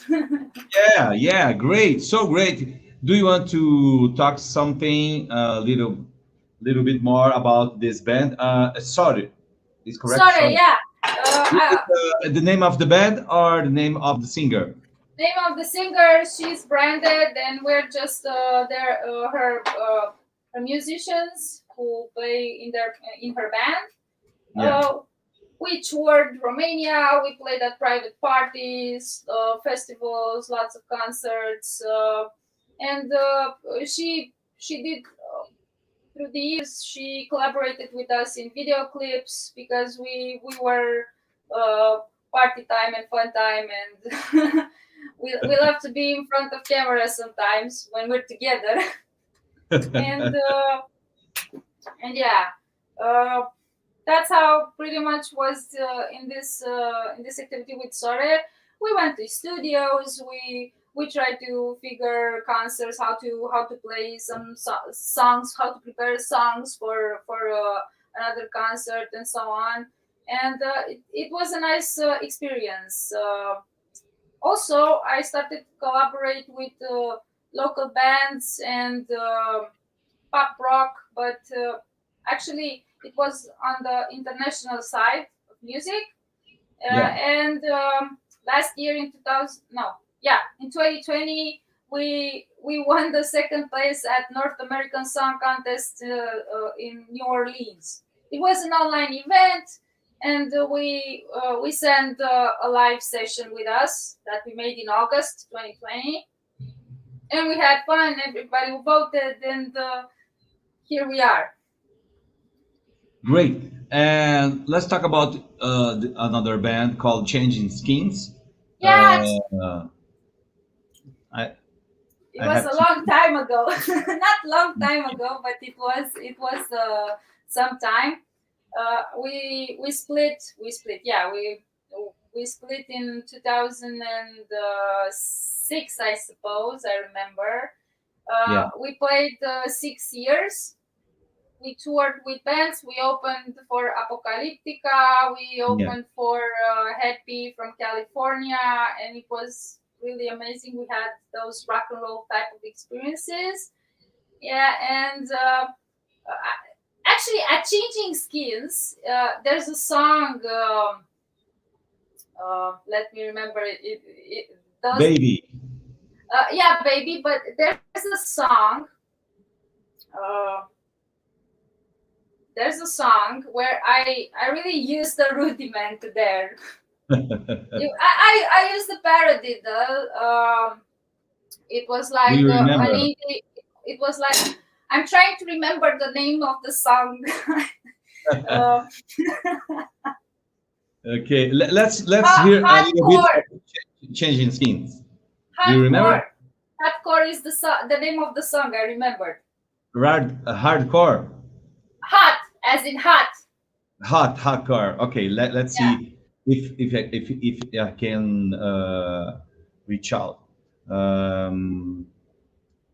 Yeah, yeah, great, so great. Do you want to talk something a little bit more about this band? Sorry, is correct? Sorry, Sorry. yeah. The name of the band or the name of the singer? Name of the singer, she's branded, and we're just her musicians who play in her band. Yeah. We toured Romania. We played at private parties, festivals, lots of concerts, and she did through the years. She collaborated with us in video clips because we were uh, party time and fun time, and we love to be in front of camera sometimes when we're together, and yeah. Uh, that's how pretty much was in this activity with Sore. We went to studios. We tried to figure concerts, how to play some songs, how to prepare songs for another concert, and so on. And it was a nice experience. Also, I started to collaborate with local bands and pop rock, but actually it was on the international side of music. Yeah. And last year in 2000, no, yeah, in 2020, we won the second place at North American Song Contest in New Orleans. It was an online event, and we sent a live session with us that we made in August 2020, and we had fun. Everybody voted, and here we are. Great. And let's talk about another band called Changing Skins. Yeah, Uh, I it I was have a to. long time ago. Not long time ago, but it was some time. We split. Yeah, we split in 2006, I suppose. I remember. Yeah, We played 6 years. We toured with bands. We opened for Apocalyptica. We yeah. opened for Hed PE from California, and it was really amazing. We had those rock and roll type of experiences. Yeah, and actually, at Changing Skins, there's a song. Let me remember those. Baby. Yeah, baby. But there's a song. Uh, there's a song where I really use the rudiment there. I used the parody though. It was Do like you an remember? indie. It was like I'm trying to remember the name of the song. uh, Okay, let's hear a little bit hardcore, of Changing Skins. Do you remember? hardcore, hardcore is the name of the song. I remembered. Hardcore. Hot, as in hot. Hardcore. Okay, let's Yeah. see if I can reach out.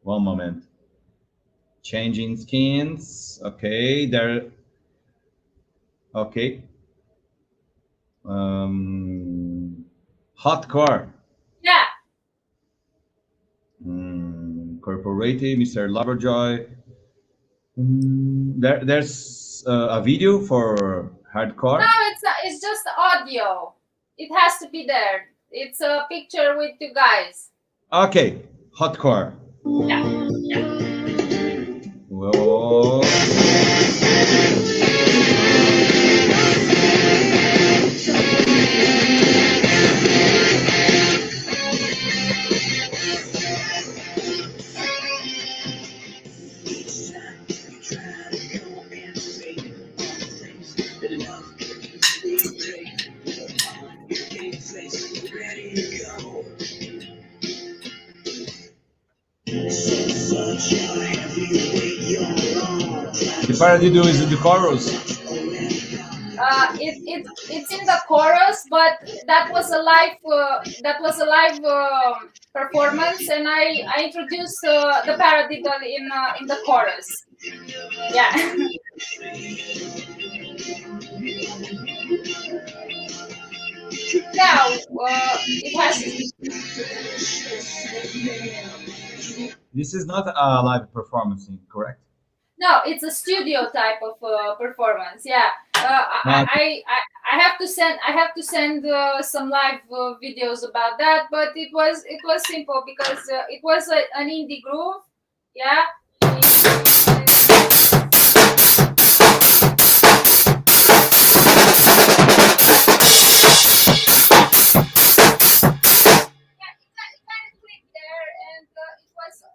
One moment. Changing skins. Okay, there. Okay. Hardcore. Yeah. Corporative, Mr. Loverjoy. There's a video for hardcore. No, it's just audio. It has to be there. It's a picture with two guys. Okay, hardcore. Yeah. Whoa. The paradiddle is in the chorus. It's in the chorus, but that was a live performance, and I introduced the paradiddle in the chorus. Yeah. Now it has. This is not a live performance, correct? No, it's a studio type of performance. Yeah, I have to send some live videos about that, but it was simple because it was an indie groove. Yeah.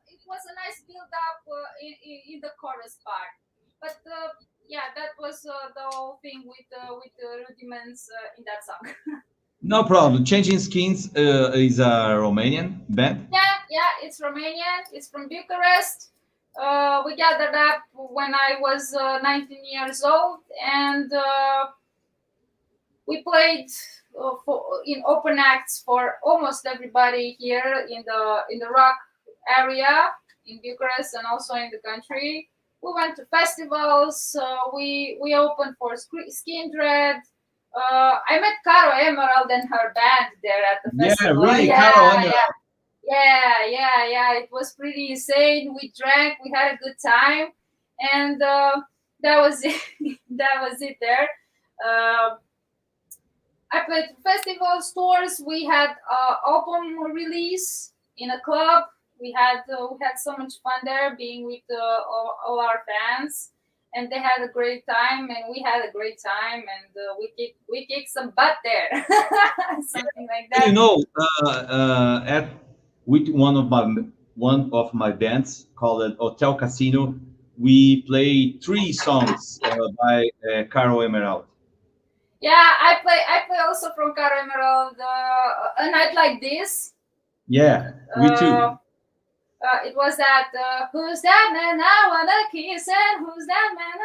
It was a nice build up in the chorus part, but yeah, that was the whole thing with the rudiments in that song. No problem. Changing Skins is a Romanian band. Yeah, it's Romanian. It's from Bucharest. We gathered up when I was 19 years old, and we played in open acts for almost everybody here in the rock area in Bucharest and also in the country. We went to festivals. We opened for Skin Dread. I met Caro Emerald and her band there at the festival. Yeah, really, Caro Emerald. Yeah. It was pretty insane. We drank. We had a good time, and that was it. That was it there. I played festivals, tours. We had album release in a club. We had so much fun there, being with all our fans, and they had a great time, and we had a great time, and we kicked some butt there, something like that. You know, with one of my bands called Hotel Casino, we play 3 songs by Caro Emerald. Yeah, I play also from Caro Emerald. A Night Like This. Yeah, we too. It was that who's that man I wanna kiss, and who's that man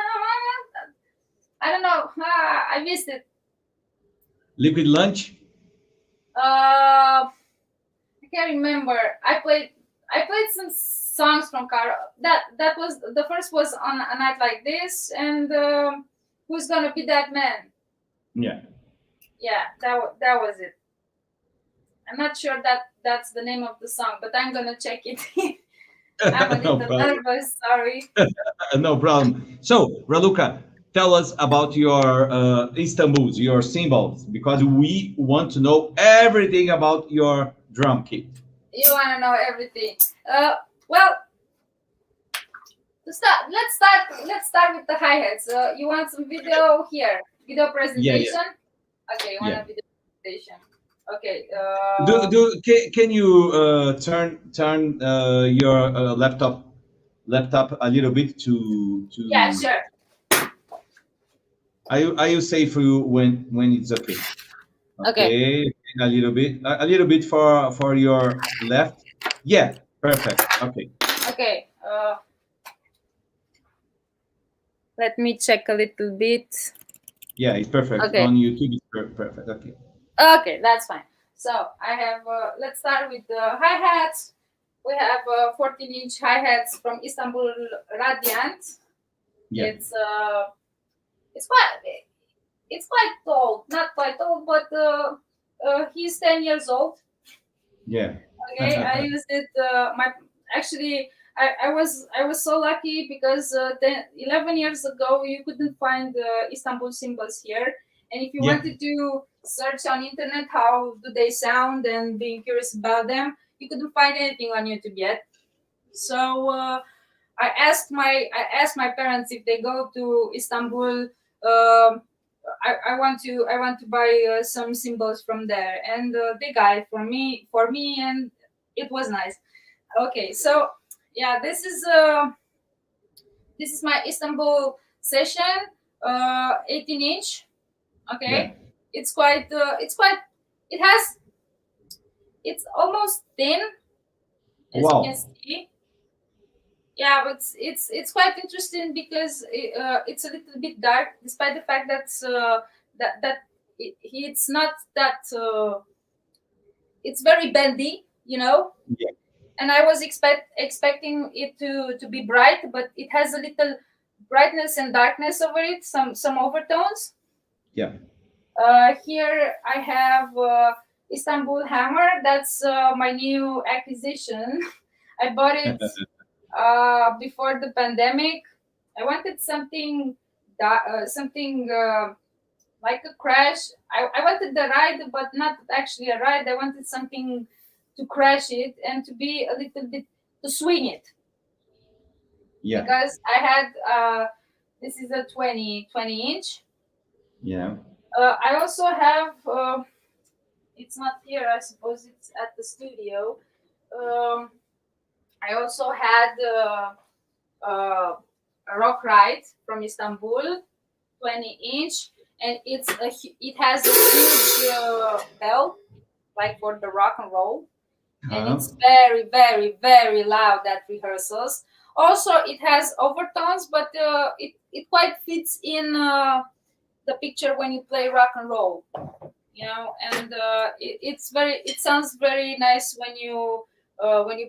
I don't know. I missed it. Liquid Lunch. I can't remember. I played some songs from Caro. That was the first was on A Night Like This, and Who's Gonna Be That Man. Yeah, that was it. I'm not sure that's the name of the song, but I'm gonna check it. I'm a little nervous, sorry. No problem. So, Raluca, tell us about your Istanbuls, your cymbals, because we want to know everything about your drum kit. You want to know everything. Well, let's start with the hi-hats. You want some video here? Video presentation? Yeah. Okay, you want a video presentation? Okay. Can you turn your laptop a little bit to? Yeah, sure. I will say for you when it's okay. Okay. A little bit for your left. Yeah, perfect. Okay. Okay. Let me check a little bit. Yeah, it's perfect. Okay. On YouTube, it's perfect. Okay. Okay, that's fine. So I have, let's start with the hi-hats. We have 14-inch hi-hats from Istanbul Radiant. Yeah. It's quite old, not quite old, but he's 10 years old. Yeah. Okay, I used it. I was so lucky because 11 years ago you couldn't find Istanbul cymbals here, and if you wanted to search on internet how do they sound and being curious about them, you couldn't find anything on YouTube yet. So I asked my parents if they go to Istanbul. I want to buy some cymbals from there, and they got it for me, and it was nice. Okay, so yeah, this is my Istanbul session, 18-inch. Okay, Yeah. it's it's almost thin, as you can see. Yeah, but it's quite interesting because it's a little bit dark, despite the fact that it's not that it's very bendy, Yeah. And I was expecting it to be bright, but it has a little brightness and darkness over it, some overtones. Yeah. Here I have Istanbul Hammer. That's my new acquisition. I bought it before the pandemic. I wanted something like a crash. I wanted the ride, but not actually a ride. I wanted something to crash it and to be a little bit to swing it. Yeah. Because I had this is a 20 inch. Yeah. I also have it's not here. I suppose it's at the studio. I also had a rock ride from Istanbul, 20-inch, and it has a huge bell, like for the rock and roll, and it's very, very, very loud at rehearsals. Also, it has overtones, but it quite fits in the picture when you play rock and roll, and it sounds very nice when you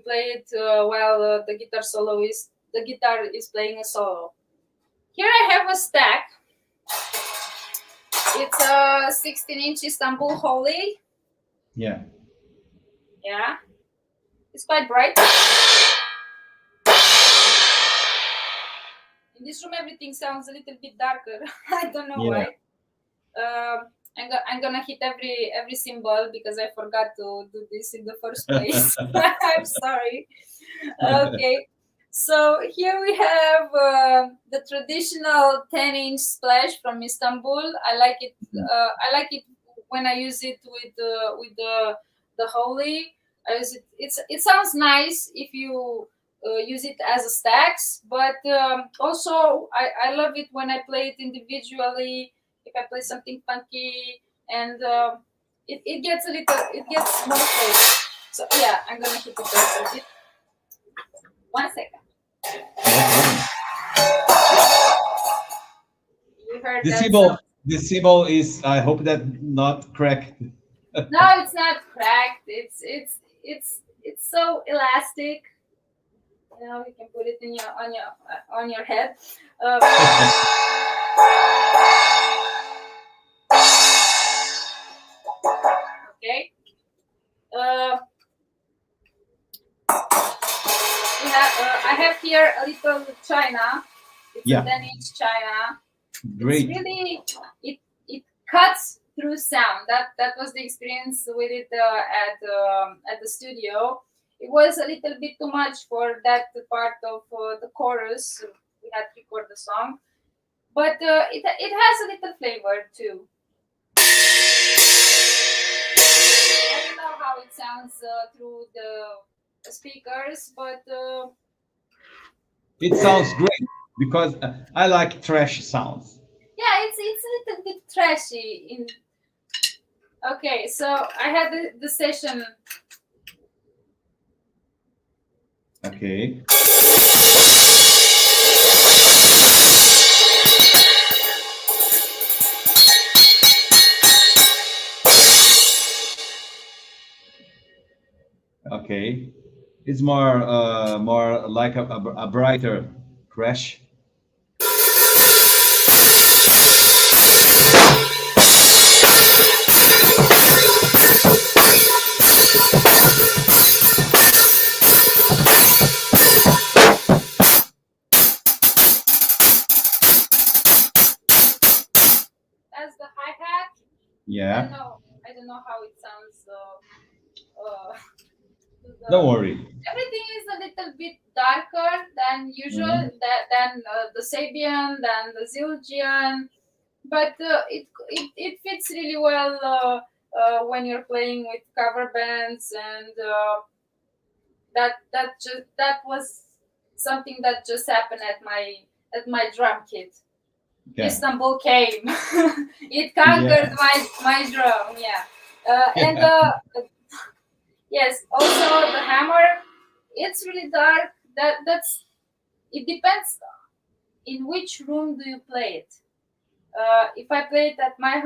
play it while the guitar is playing a solo. Here I have a stack. It's a 16-inch Istanbul Holy. Yeah. Yeah, it's quite bright. In this room, everything sounds a little bit darker. I don't know why. I'm gonna hit every cymbal because I forgot to do this in the first place. I'm sorry. Okay, so here we have the traditional 10-inch splash from Istanbul. I like it. I like it when I use it with the Holy. I use it. It sounds nice if you use it as a stacks, but also I love it when I play it individually. If I play something funky, and it gets more flavor. So yeah, I'm gonna hit it just a bit. 1 second. You heard that? The cymbal is. I hope that not cracked. No, it's not cracked. It's so elastic. You can put it in on your head. Okay. I have here a little China. It's a 10-inch China. Great. It's really it cuts through sound. That was the experience with it at the studio. It was a little bit too much for that part of the chorus. We had to record the song, but it has a little flavor too. I don't know how it sounds through the speakers, but it sounds great because I like trash sounds. Yeah, it's a little bit trashy. Okay, so I had the session. Okay. Okay. It's more like a brighter crash. That's the hi-hat. Yeah. I don't know how it sounds. Don't worry. Everything is a little bit darker than usual, Mhm. than the Sabian, than the Zildjian, but it fits really well when you're playing with cover bands, and that was something that just happened at my drum kit. Okay. Istanbul came. It conquered my drum. Yeah, and yes, also the hammer. It's really dark. That's it depends in which room do you play it. If I play it at my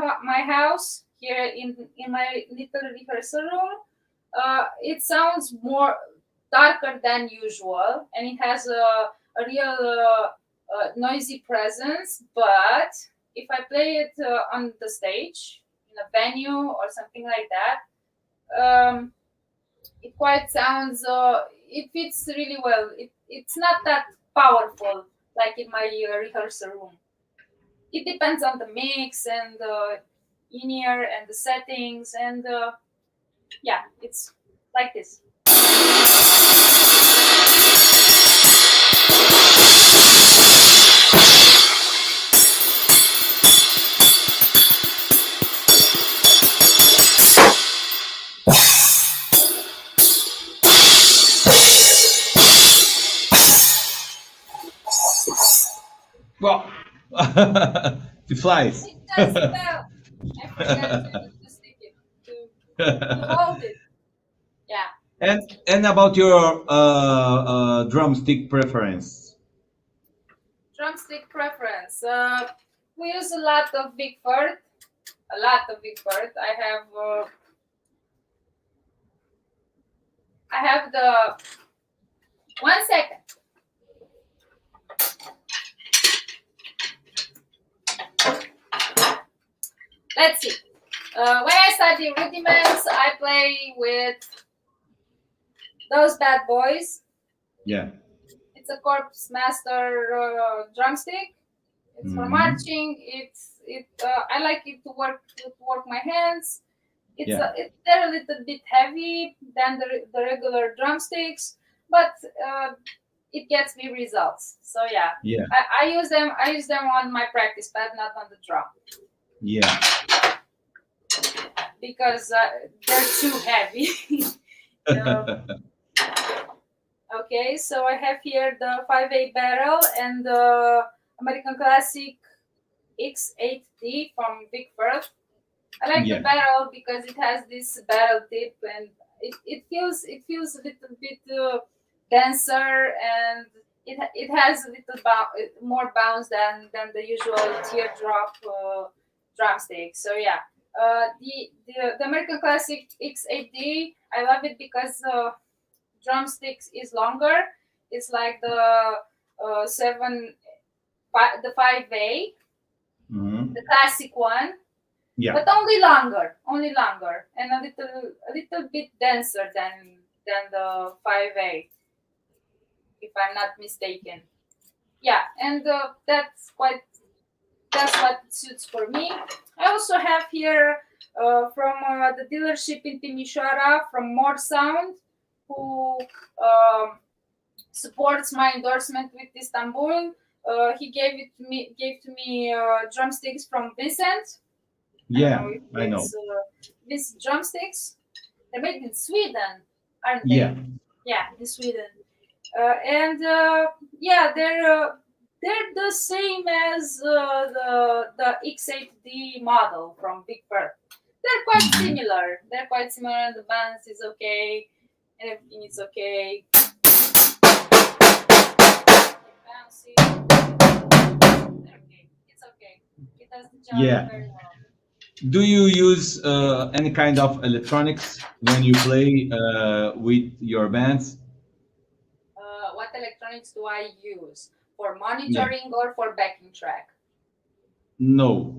house here in my little rehearsal room, it sounds more darker than usual, and it has a real noisy presence. But if I play it on the stage in a venue or something like that, it quite sounds. It fits really well. It's not that powerful like in my rehearsal room. It depends on the mix and the in-ear and the settings, and yeah, it's like this. Well, it flies. It just fell. I forgot to stick it to hold it. Yeah. And about your drumstick preference. Drumstick preference. We use a lot of Big Bird. A lot of Big Bird. I have the 1 second. Let's see. When I study rudiments, I play with those bad boys. Yeah. It's a Corpse Master drumstick. It's for marching. I like it to work my hands. They're a little bit heavy than the regular drumsticks, but it gets me results. So yeah. I use them. I use them on my practice pad, not on the drum. Yeah. Because they're too heavy. Okay, so I have here the 5/8 barrel and the American Classic X8D from Big Bird. I like the barrel because it has this barrel tip, and it feels a little bit denser, and it has a little more bounce than the usual teardrop drumstick. So yeah, the American Classic X8D, I love it because drumsticks is longer. It's like the 5/8, the classic one. Yeah. But only longer, and a little bit denser than the 5/8, if I'm not mistaken. Yeah, and that's what suits for me. I also have here from the dealership in Timișoara from More Sound, who supports my endorsement with Istanbul. He gave to me drumsticks from Vincent. Yeah, I know. These drumsticks, they're made in Sweden, aren't they? Yeah. Yeah, in Sweden. And they're the same as the X8D model from Big Bird. They're quite similar. And the balance is okay, and everything is okay. Bouncy. Okay, it's okay. It does the job very well. Do you use any kind of electronics when you play with your bands? What electronics do I use for Yeah. monitoring or for backing track? No,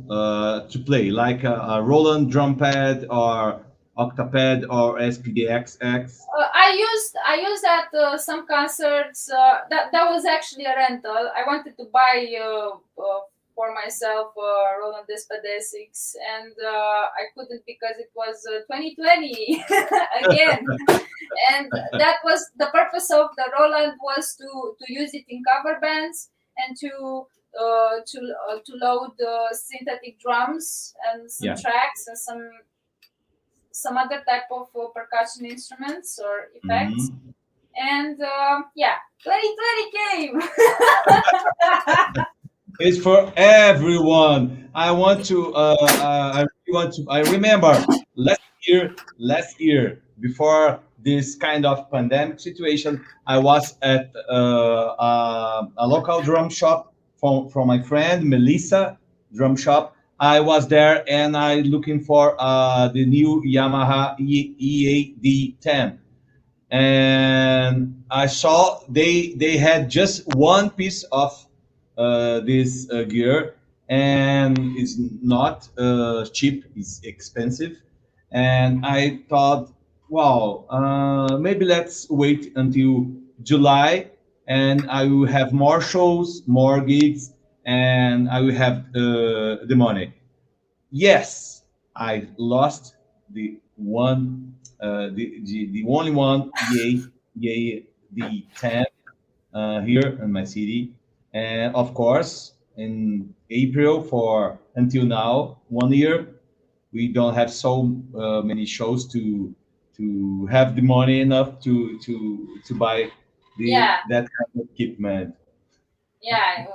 to play like a Roland drum pad or Octapad or SPDXX. I used at some concerts. That was actually a rental. I wanted to buy for myself Roland Despada 6, and I couldn't because it was 2020 again. And that was the purpose of the Roland, was to use it in cover bands and to load synthetic drums and some Yeah. tracks and some other type of percussion instruments or effects. Mhm. And yeah, 2020 came. It's for everyone. I want to. I really want to. I remember last year, before this kind of pandemic situation, I was at a local drum shop from my friend Melissa drum shop. I was there and I looking for the new Yamaha EAD10, and I saw they had just one piece of this gear, and it's not cheap; it's expensive. And I thought, wow, maybe let's wait until July, and I will have more shows, more gigs, and I will have the money. Yes, I lost the one, the only one, yay, the 10 here in my city. And of course, in April for until now, 1 year, we don't have so many shows to have the money enough to buy the Yeah, that kind of equipment. yeah.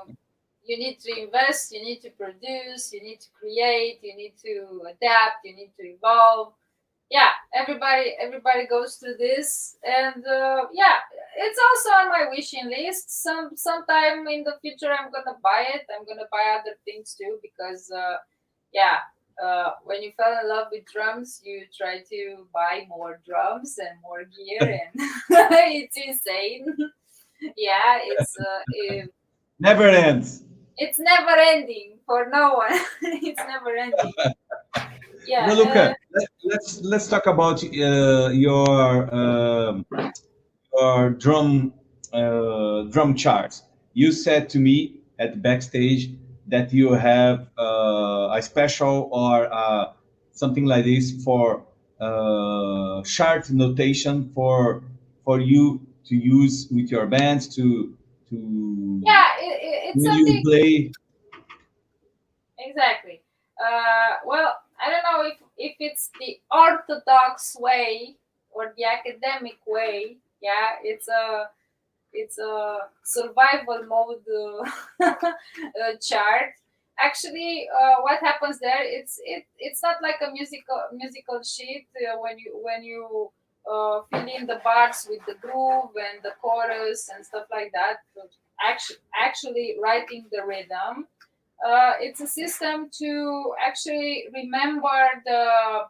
You need to invest. You need to produce. You need to create. You need to adapt. You need to evolve. Yeah, everybody goes through this, and yeah, it's also on my wishing list. Sometime in the future I'm gonna buy it. I'm gonna buy other things too, because yeah, when you fall in love with drums, you try to buy more drums and more gear, and it's insane. Yeah, Never ends. it's never ending for no one. It's never ending. Yeah, Raluca, let's talk about your drum charts. You said to me at backstage that you have a special or something like this for chart notation for you to use with your bands to yeah, it's when you something. play. Exactly. Well, I don't know if it's the orthodox way or the academic way. Yeah, it's a survival mode chart. Actually, what happens there? It's not like a musical sheet when you fill in the bars with the groove and the chorus and stuff like that. But actually writing the rhythm, it's a system to actually remember the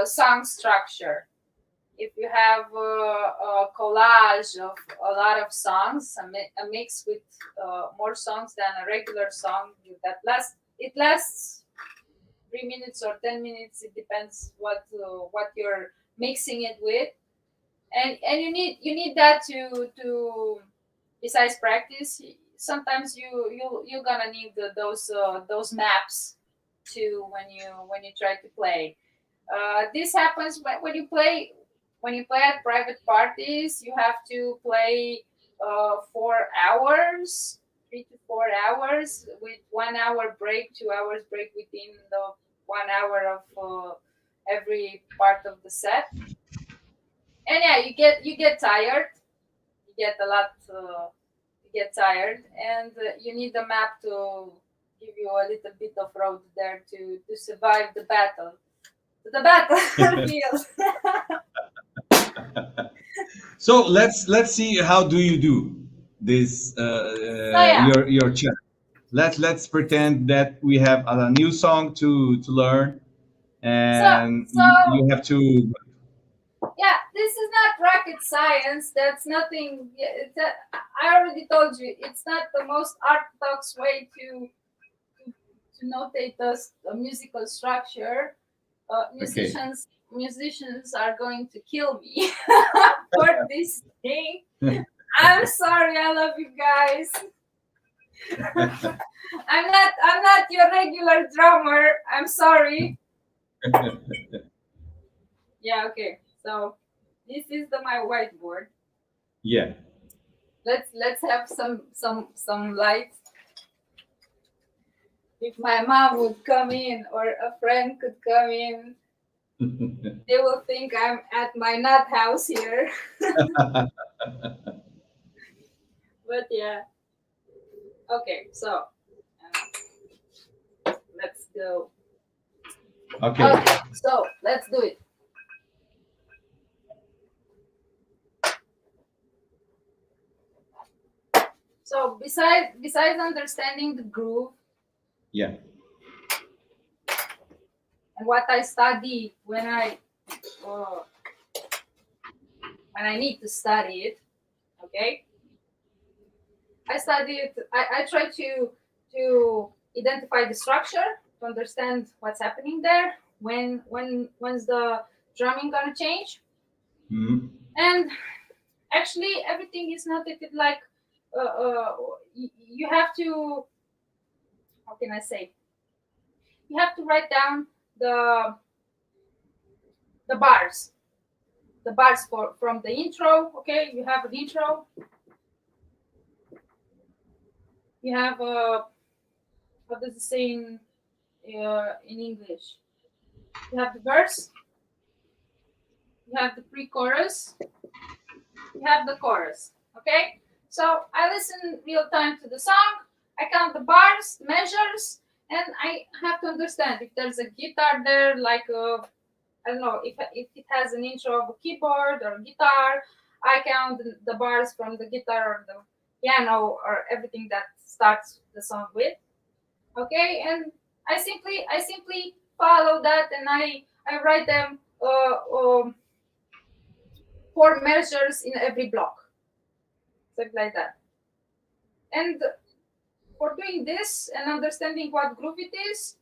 song structure. If you have a collage of a lot of songs, a mix with more songs than a regular song it lasts 3 minutes or 10 minutes. It depends what you're mixing it with, and you need that to besides practice. Sometimes you're gonna need those maps too when you try to play. This happens when you play at private parties. You have to play 4 hours, 3 to 4 hours, with 1 hour break, 2 hours break within the 1 hour of every part of the set. And yeah, you get tired. You get a lot. You get tired, and you need a map to give you a little bit of road there to survive the battlefield. So let's see how do you do this So yeah, your chart. let's pretend that we have a new song to learn, and So you have to. yeah, this is not rocket science. That's nothing. I already told you, it's not the most orthodox way to notate the musical structure. Okay. Musicians are going to kill me for this thing. I'm sorry. I love you guys. I'm not your regular drummer. I'm sorry. Yeah. Okay. So this is my whiteboard. Yeah. Let's have some lights. If my mom would come in or a friend could come in, they will think I'm at my nut house here. But yeah. Okay, so let's go. Okay. So let's do it. So besides understanding the groove, Yeah. and what I study when I need to study it, okay. I study it. I try to identify the structure, to understand what's happening there. When's the drumming gonna change? Mm-hmm. And actually, everything is notated like you have to. How can I say? You have to write down the bars, from the intro. Okay, you have an intro. You have what does it say in English? You have the verse. You have the pre-chorus. You have the chorus. Okay, so I listen real time to the song. I count the bars, measures, and I have to understand if there's a guitar there, like I don't know if it has an intro of a keyboard or a guitar. I count the bars from the guitar or the piano or everything that starts the song with. Okay, and I simply follow that, and I write them 4 measures in every block, something like that. And for doing this and understanding what groove it is,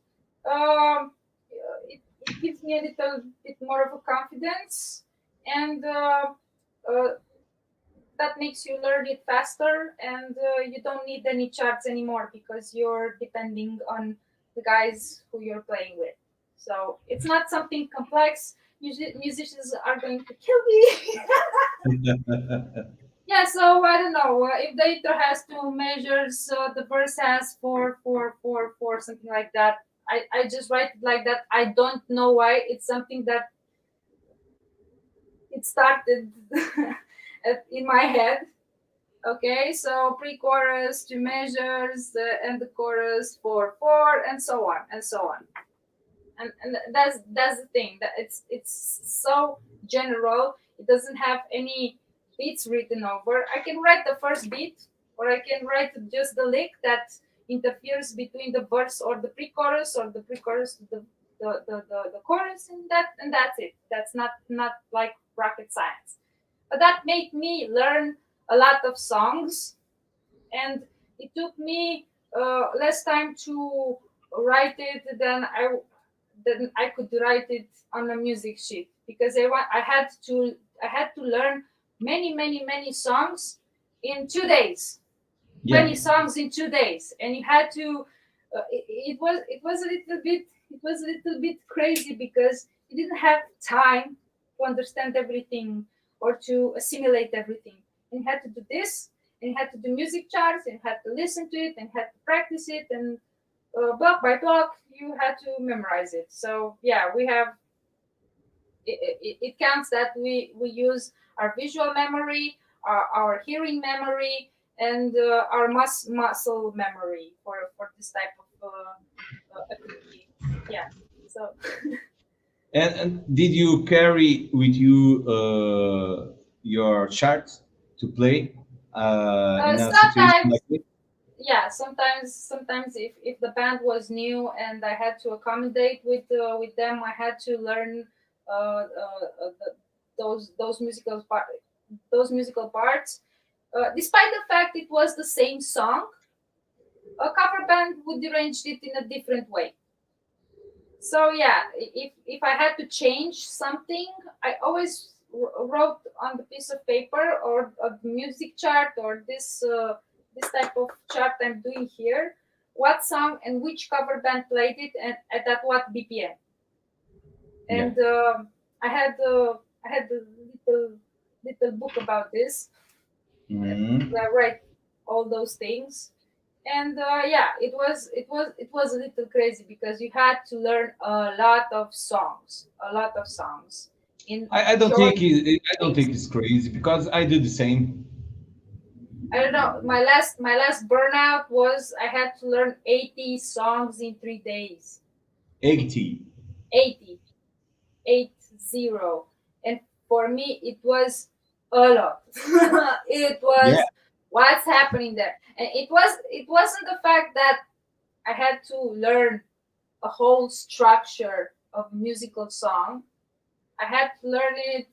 um, it gives me a little bit more of a confidence, and that makes you learn it faster, and you don't need any charts anymore because you're depending on the guys who you're playing with. So it's not something complex. Musicians are going to kill me. Yeah, so I don't know if the intro has 2 measures, the verse has 4, 4, 4, 4, something like that. I just write it like that. I don't know why. It's something that it started in my head. Okay, so pre-chorus, 2 measures, and the chorus 4, 4, and so on and so on. And that's the thing, that it's so general. It doesn't have any beats written over. I can write the first beat, or I can write just the lick that interferes between the verse or the pre-chorus, or the pre-chorus to the chorus, and that's it. That's not like rocket science. But that made me learn a lot of songs, and it took me less time to write it than I could write it on a music sheet, because I had to learn many songs in 2 days. Yeah. 20 songs in 2 days, and you had to. It was a little bit crazy, because you didn't have time to understand everything or to assimilate everything. And you had to do this, and you had to do music charts, and you had to listen to it, and you had to practice it, and block by block you had to memorize it. So yeah, we have it counts that we use our visual memory, our hearing memory, and our muscle memory for this type of activity. Yeah. So And did you carry with you your charts to play in a situation sometimes like this? yeah, sometimes if the band was new and I had to accommodate with them, I had to learn the, those musical parts. Despite the fact it was the same song, a cover band would arrange it in a different way. So yeah, if I had to change something, I always wrote on the piece of paper or a music chart or this type of chart I'm doing here, what song and which cover band played it and at what BPM. Yeah. And I had a little book about this. Mhm. I write all those things, and yeah, it was a little crazy because you had to learn a lot of songs in I don't short think I don't days. think it's crazy because I do the same. I don't know. My last burnout was I had to learn 80 songs in 3 days. 80. 80, 80, and for me it was a lot. It Yeah. was what's happening there, and it wasn't the fact that I had to learn a whole structure of musical song. I had to learn it.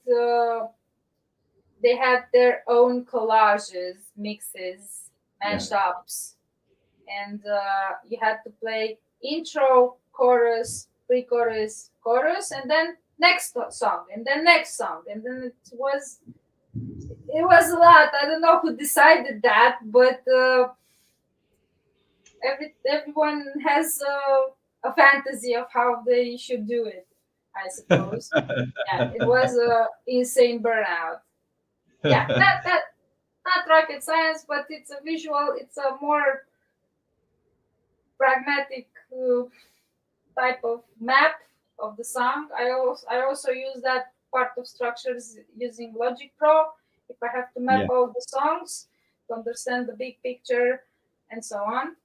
They had their own collages, mixes, Yeah. mashups, and you had to play intro, chorus, pre-chorus, chorus, and then next song, and then next song, and then it was a lot. I don't know who decided that, but everyone has a fantasy of how they should do it, I suppose. Yeah, it was a insane burnout. Yeah, that not rocket science, but it's a visual. It's a more pragmatic type of map of the song. I also use that part of structures using Logic Pro if I have to map Yeah. all the songs to understand the big picture and so on.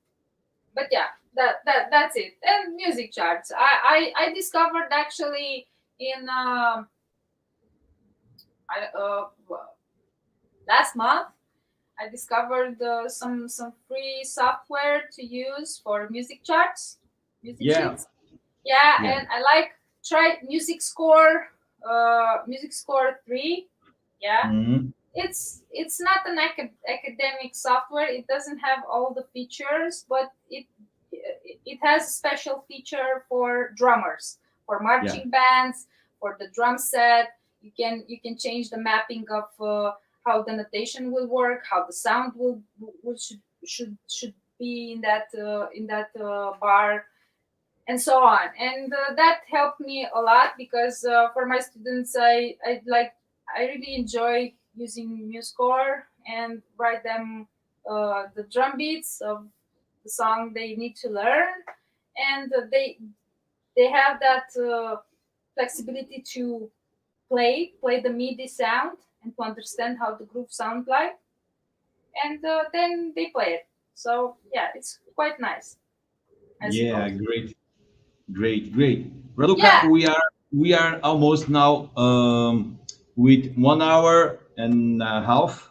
But yeah, that's it. And music charts. I discovered actually in well, last month. I discovered some free software to use for music charts, music Yeah. sheets. Yeah, Yeah. and I like try Music Score 3. Yeah, Mhm. it's not an academic software. It doesn't have all the features, but it has a special feature for drummers, for Yeah. marching bands, for the drum set. You can change the mapping of how the notation will work, how the sound will should be in that bar, and so on. And that helped me a lot because for my students, I really enjoy using MuseScore and write them the drum beats of the song they need to learn, and they have that flexibility to play the MIDI sound and to understand how the groove sound like, and then they play it. So yeah, it's quite nice, I Yeah. suppose. Great. Great. Great. Raluca, Yeah. we are almost now with 1 hour and a half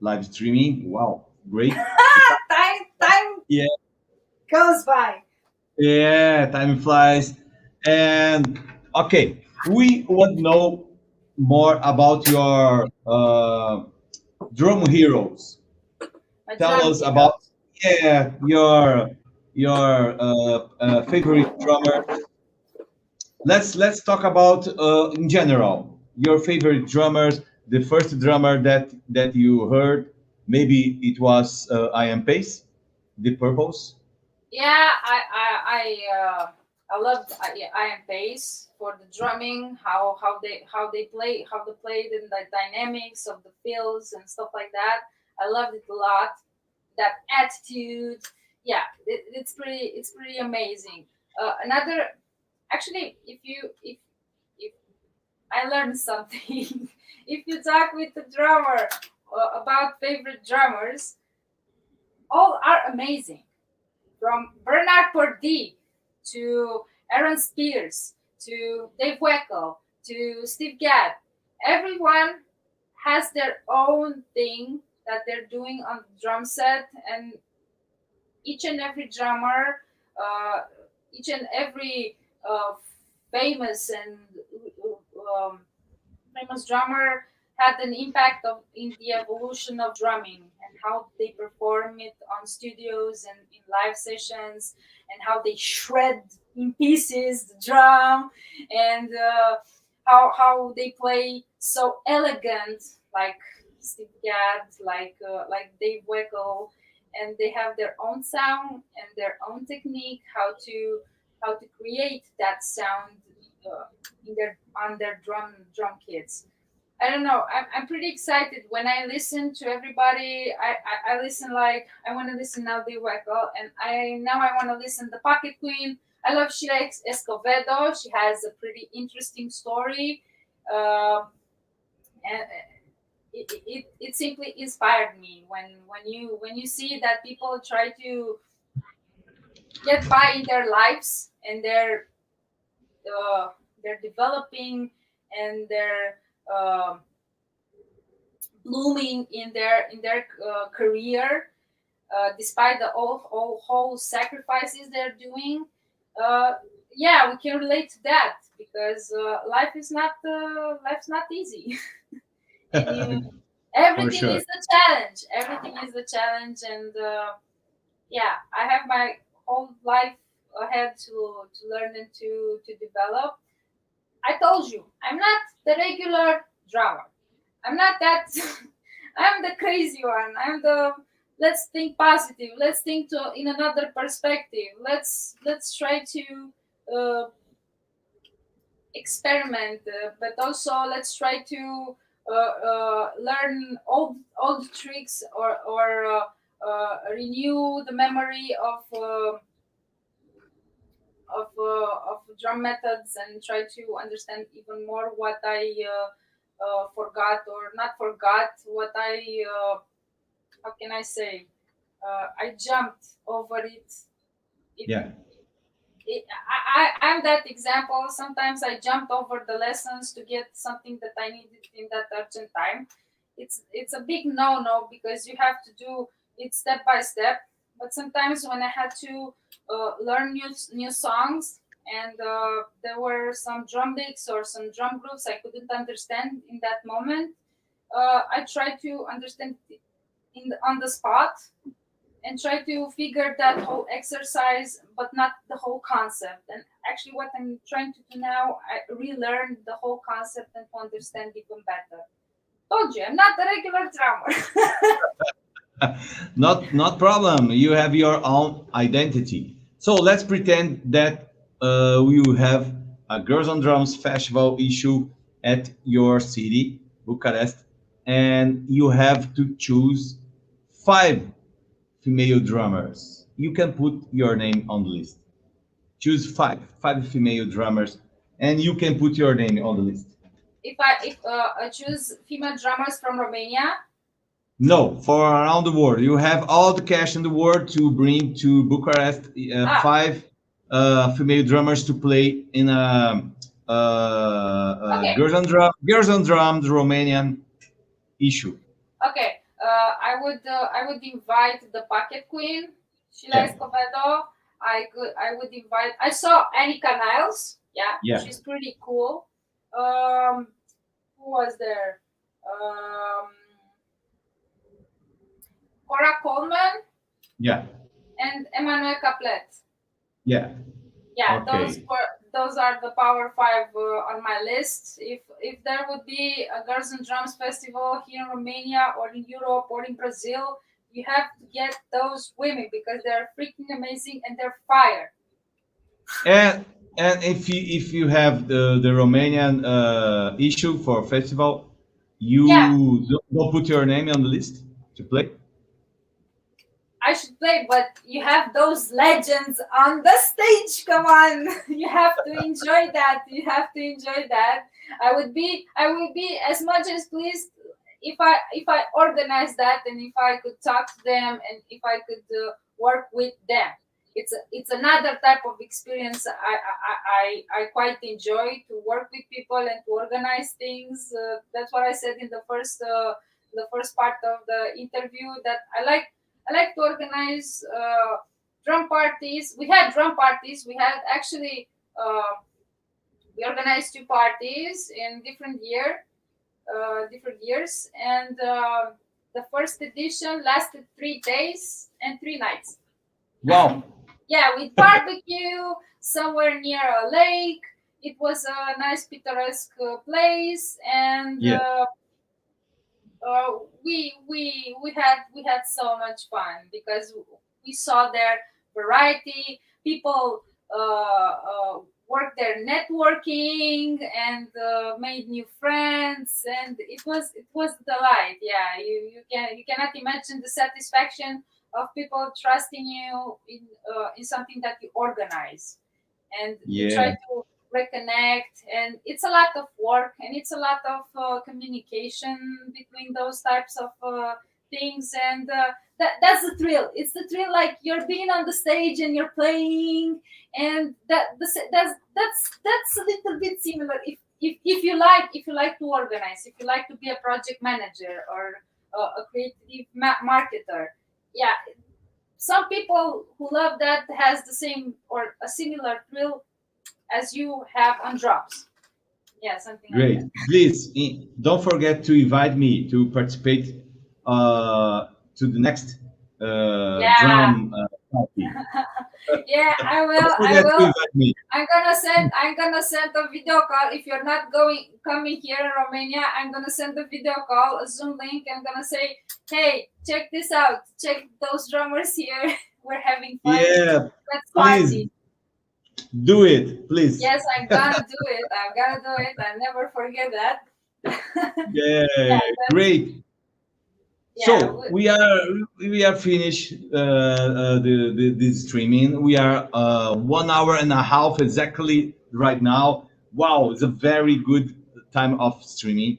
live streaming. Wow. Great. Time Yeah. goes by. Yeah. Time flies. And okay, we want to know more about your drum heroes. My Tell drum us about, heroes. yeah, your favorite drummers. Let's talk about in general your favorite drummers. The first drummer that you heard, maybe it was I Am Pace, the Purples. Yeah, I love yeah, Iron Bass for the drumming, how they played and the dynamics of the fills and stuff like that. I loved it a lot. That attitude, yeah, it's pretty amazing. Another, actually, if I learned something, if you talk with the drummer about favorite drummers, all are amazing, from Bernard Purdie to Aaron Spears to Dave Weckl to Steve Gadd. Everyone has their own thing that they're doing on the drum set, and each and every drummer, each and every famous and famous drummer had an impact in the evolution of drumming and how they perform it on studios and in live sessions, and how they shred in pieces the drum, and how they play so elegant, like Steve Gadd, like Dave Weckl, and they have their own sound and their own technique how to create that sound in their on their drum kits. I don't know. I'm pretty excited when I listen to everybody. I listen like I want to listen now the Weckl, and I want to listen the Pocket Queen. I love Sheila Escovedo. She has a pretty interesting story, and it simply inspired me when you see that people try to get by in their lives, and they're developing, and they're blooming in their career, despite the whole sacrifices they're doing. uh, yeah, we can relate to that, because life's not easy. And For everything sure. is a challenge, everything is a challenge, and yeah, I have my whole life ahead to learn and to develop. I told you, I'm not the regular drummer. I'm not that. I'm the crazy one. I'm the let's think positive. Let's think to in another perspective. Let's try to uh, experiment, but also let's try to learn old tricks, or renew the memory of drum methods, and try to understand even more what I forgot, or not forgot, what I how can I say, I jumped over it. it, Yeah. I'm that example. Sometimes I jumped over the lessons to get something that I needed in that urgent time. It's a big no, because you have to do it step by step. But sometimes when I had to learn new songs, and there were some drum licks or some drum grooves I couldn't understand in that moment, I tried to understand it on the spot, and try to figure that whole exercise, but not the whole concept. And actually, what I'm trying to do now, I relearn the whole concept and to understand even better. Told you, I'm not a regular drummer. Not problem. You have your own identity. So let's pretend that you have a Girls on Drums festival issue at your city, Bucharest, and you have to choose five female drummers. You can put your name on the list. Choose five female drummers, and you can put your name on the list. If I choose female drummers from Romania. No, for around the world. You have all the cash in the world to bring to Bucharest five female drummers to play in a Okay, Girls on Drums Romanian issue. okay. I would invite the Pocket Queen, Sheila Yeah, Escobedo. I would invite. I saw Annika Niles. Yeah, yeah, she's pretty cool. Um, who was there? Um, Cora Coleman yeah, and Emmanuel Caplet. yeah. Yeah, Okay. those are the power five on my list. If there would be a Girls and Drums festival here in Romania, or in Europe, or in Brazil, you have to get those women, because they're freaking amazing and they're fire. And if you have the Romanian issue for festival, Yeah, you don't put your name on the list to play. I should play, but you have those legends on the stage. Come on, you have to enjoy that. You have to enjoy that. I would be as much as pleased if I organize that, and if I could talk to them, and if I could work with them. It's another type of experience. I quite enjoy to work with people and to organize things. That's what I said in the first part of the interview, that I like to organize drum parties. We had drum parties. We had actually we organized 2 parties in different years, and the first edition lasted 3 days and 3 nights. Wow. Yeah, with barbecue somewhere near a lake. It was a nice picturesque place, and we had so much fun because we saw their variety. People worked their networking and made new friends, and it was delight. Yeah, you cannot imagine the satisfaction of people trusting you in something that you organize, and you try to reconnect, and it's a lot of work, and it's a lot of communication between those types of things, and that's the thrill. It's the thrill, like you're being on the stage and you're playing, and that's a little bit similar. If you like to organize, if you like to be a project manager or a creative marketer, yeah, some people who love that has the same or a similar thrill as you have on drums. Yeah, something Great. like that. Please don't forget to invite me to participate to the next drum party. Yeah, I will. Don't forget to invite me. I'm gonna send a video call. If you're not coming here in Romania, I'm gonna send a video call, a Zoom link. I'm gonna say, hey, check this out. Check those drummers here. We're having fun. Yeah, Let's please party. do it, please. Yes, I'm gonna do it. I'm gonna do it. I never forget that. Yeah, great. Yeah, So we are finished the streaming. We are 1 hour and a half exactly right now. Wow, it's a very good time of streaming,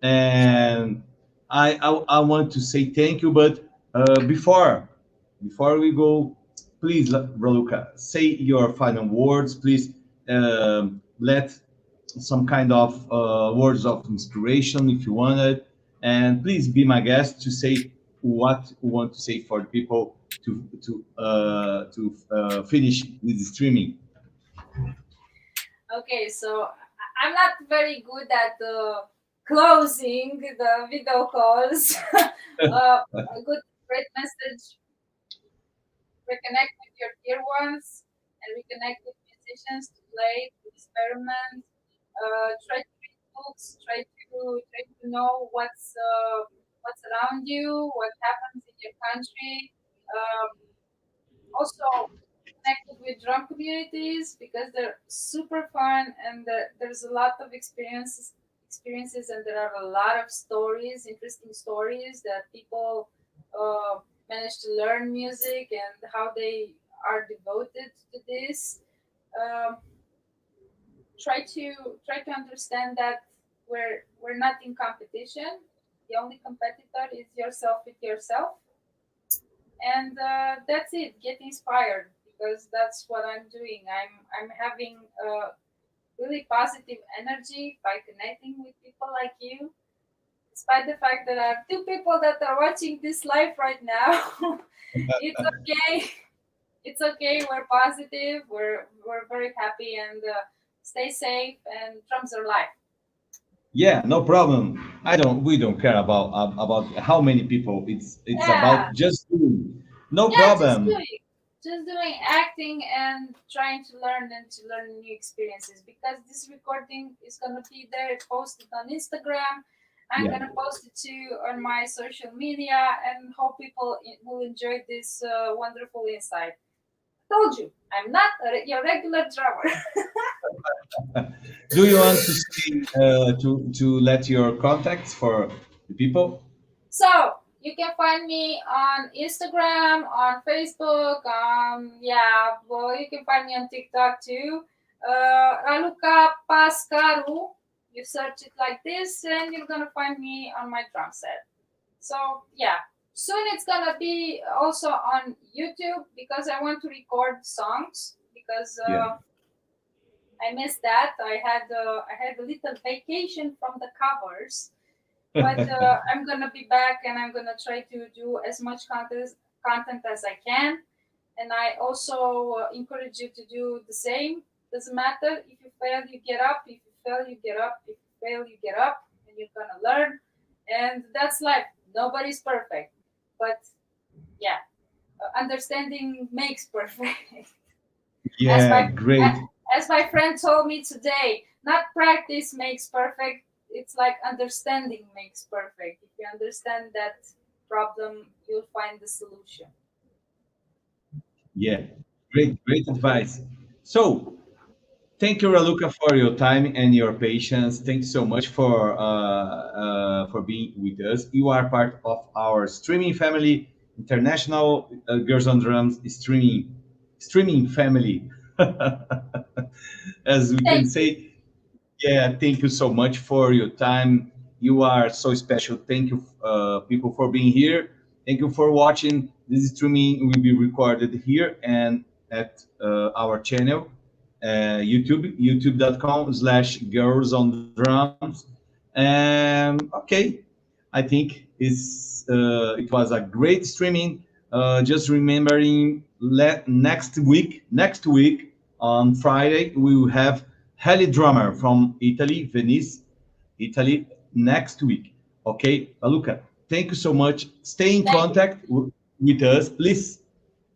and I want to say thank you. But before we go, please, Raluca, say your final words. Please let some kind of words of inspiration if you want it, and please be my guest to say what you want to say for the people to finish with the streaming. okay, so I'm not very good at closing the video calls. A good, great message. Reconnect with your dear ones and reconnect with musicians to play, to experiment. Try to read books. Try to know what's around you, what happens in your country. Also connected with drum communities because they're super fun, and there's a lot of experiences, and there are a lot of stories, interesting stories that people manage to learn music and how they are devoted to this. um, try to understand that we're not in competition. The only competitor is yourself with yourself, and that's it. Get inspired, because that's what I'm doing. I'm having really positive energy by connecting with people like you, despite the fact that I have 2 people that are watching this live right now. It's okay. It's okay. We're positive. We're very happy, and stay safe, and drums are life. Yeah, no problem. We don't care about how many people. It's Yeah. about just doing. No Yeah, problem. just doing acting and trying to learn new experiences, because this recording is gonna be there posted on Instagram. I'm Yeah. gonna post it too on my social media, and hope people will enjoy this wonderful insight. Told you, I'm not your regular drummer. Do you want to say to let your contacts for the people? So you can find me on Instagram, on Facebook. Yeah, well, you can find me on TikTok too. Raluca Pascaru. You search it like this, and you're gonna find me on my drum set. So yeah, soon it's gonna be also on YouTube, because I want to record songs, because Yeah. I missed that. I had a little vacation from the covers, but I'm gonna be back, and I'm gonna try to do as much content as I can. And I also encourage you to do the same. Doesn't matter. If you fail, you get up. If you fail, you get up. If you fail, you get up, and you're gonna learn. And that's life. Nobody's perfect, but yeah, understanding makes perfect. Yeah, great. As my friend told me today, not practice makes perfect. It's like understanding makes perfect. If you understand that problem, you'll find the solution. Yeah, great advice. So, thank you, Raluca, for your time and your patience. Thanks so much for being with us. You are part of our streaming family, international Girls on Drums streaming family, as we can Thank you. say. Yeah, thank you so much for your time. You are so special. Thank you, people, for being here. Thank you for watching. This streaming will be recorded here and at our channel, youtube.com/girls on drums. Okay, I think it was a great streaming. Just remembering, next week on Friday we will have Heli drummer from Italy, Venice, Italy, next week. Okay, Luca, thank you so much. Stay in Thank you. contact with us, please.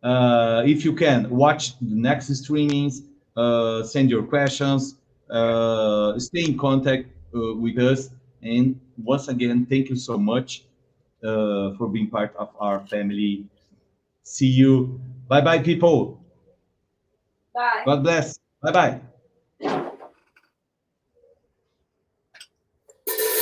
If you can, watch the next streamings, send your questions, stay in contact with us. And once again, thank you so much for being part of our family. See you. Bye bye, people. Bye. God bless. Bye bye.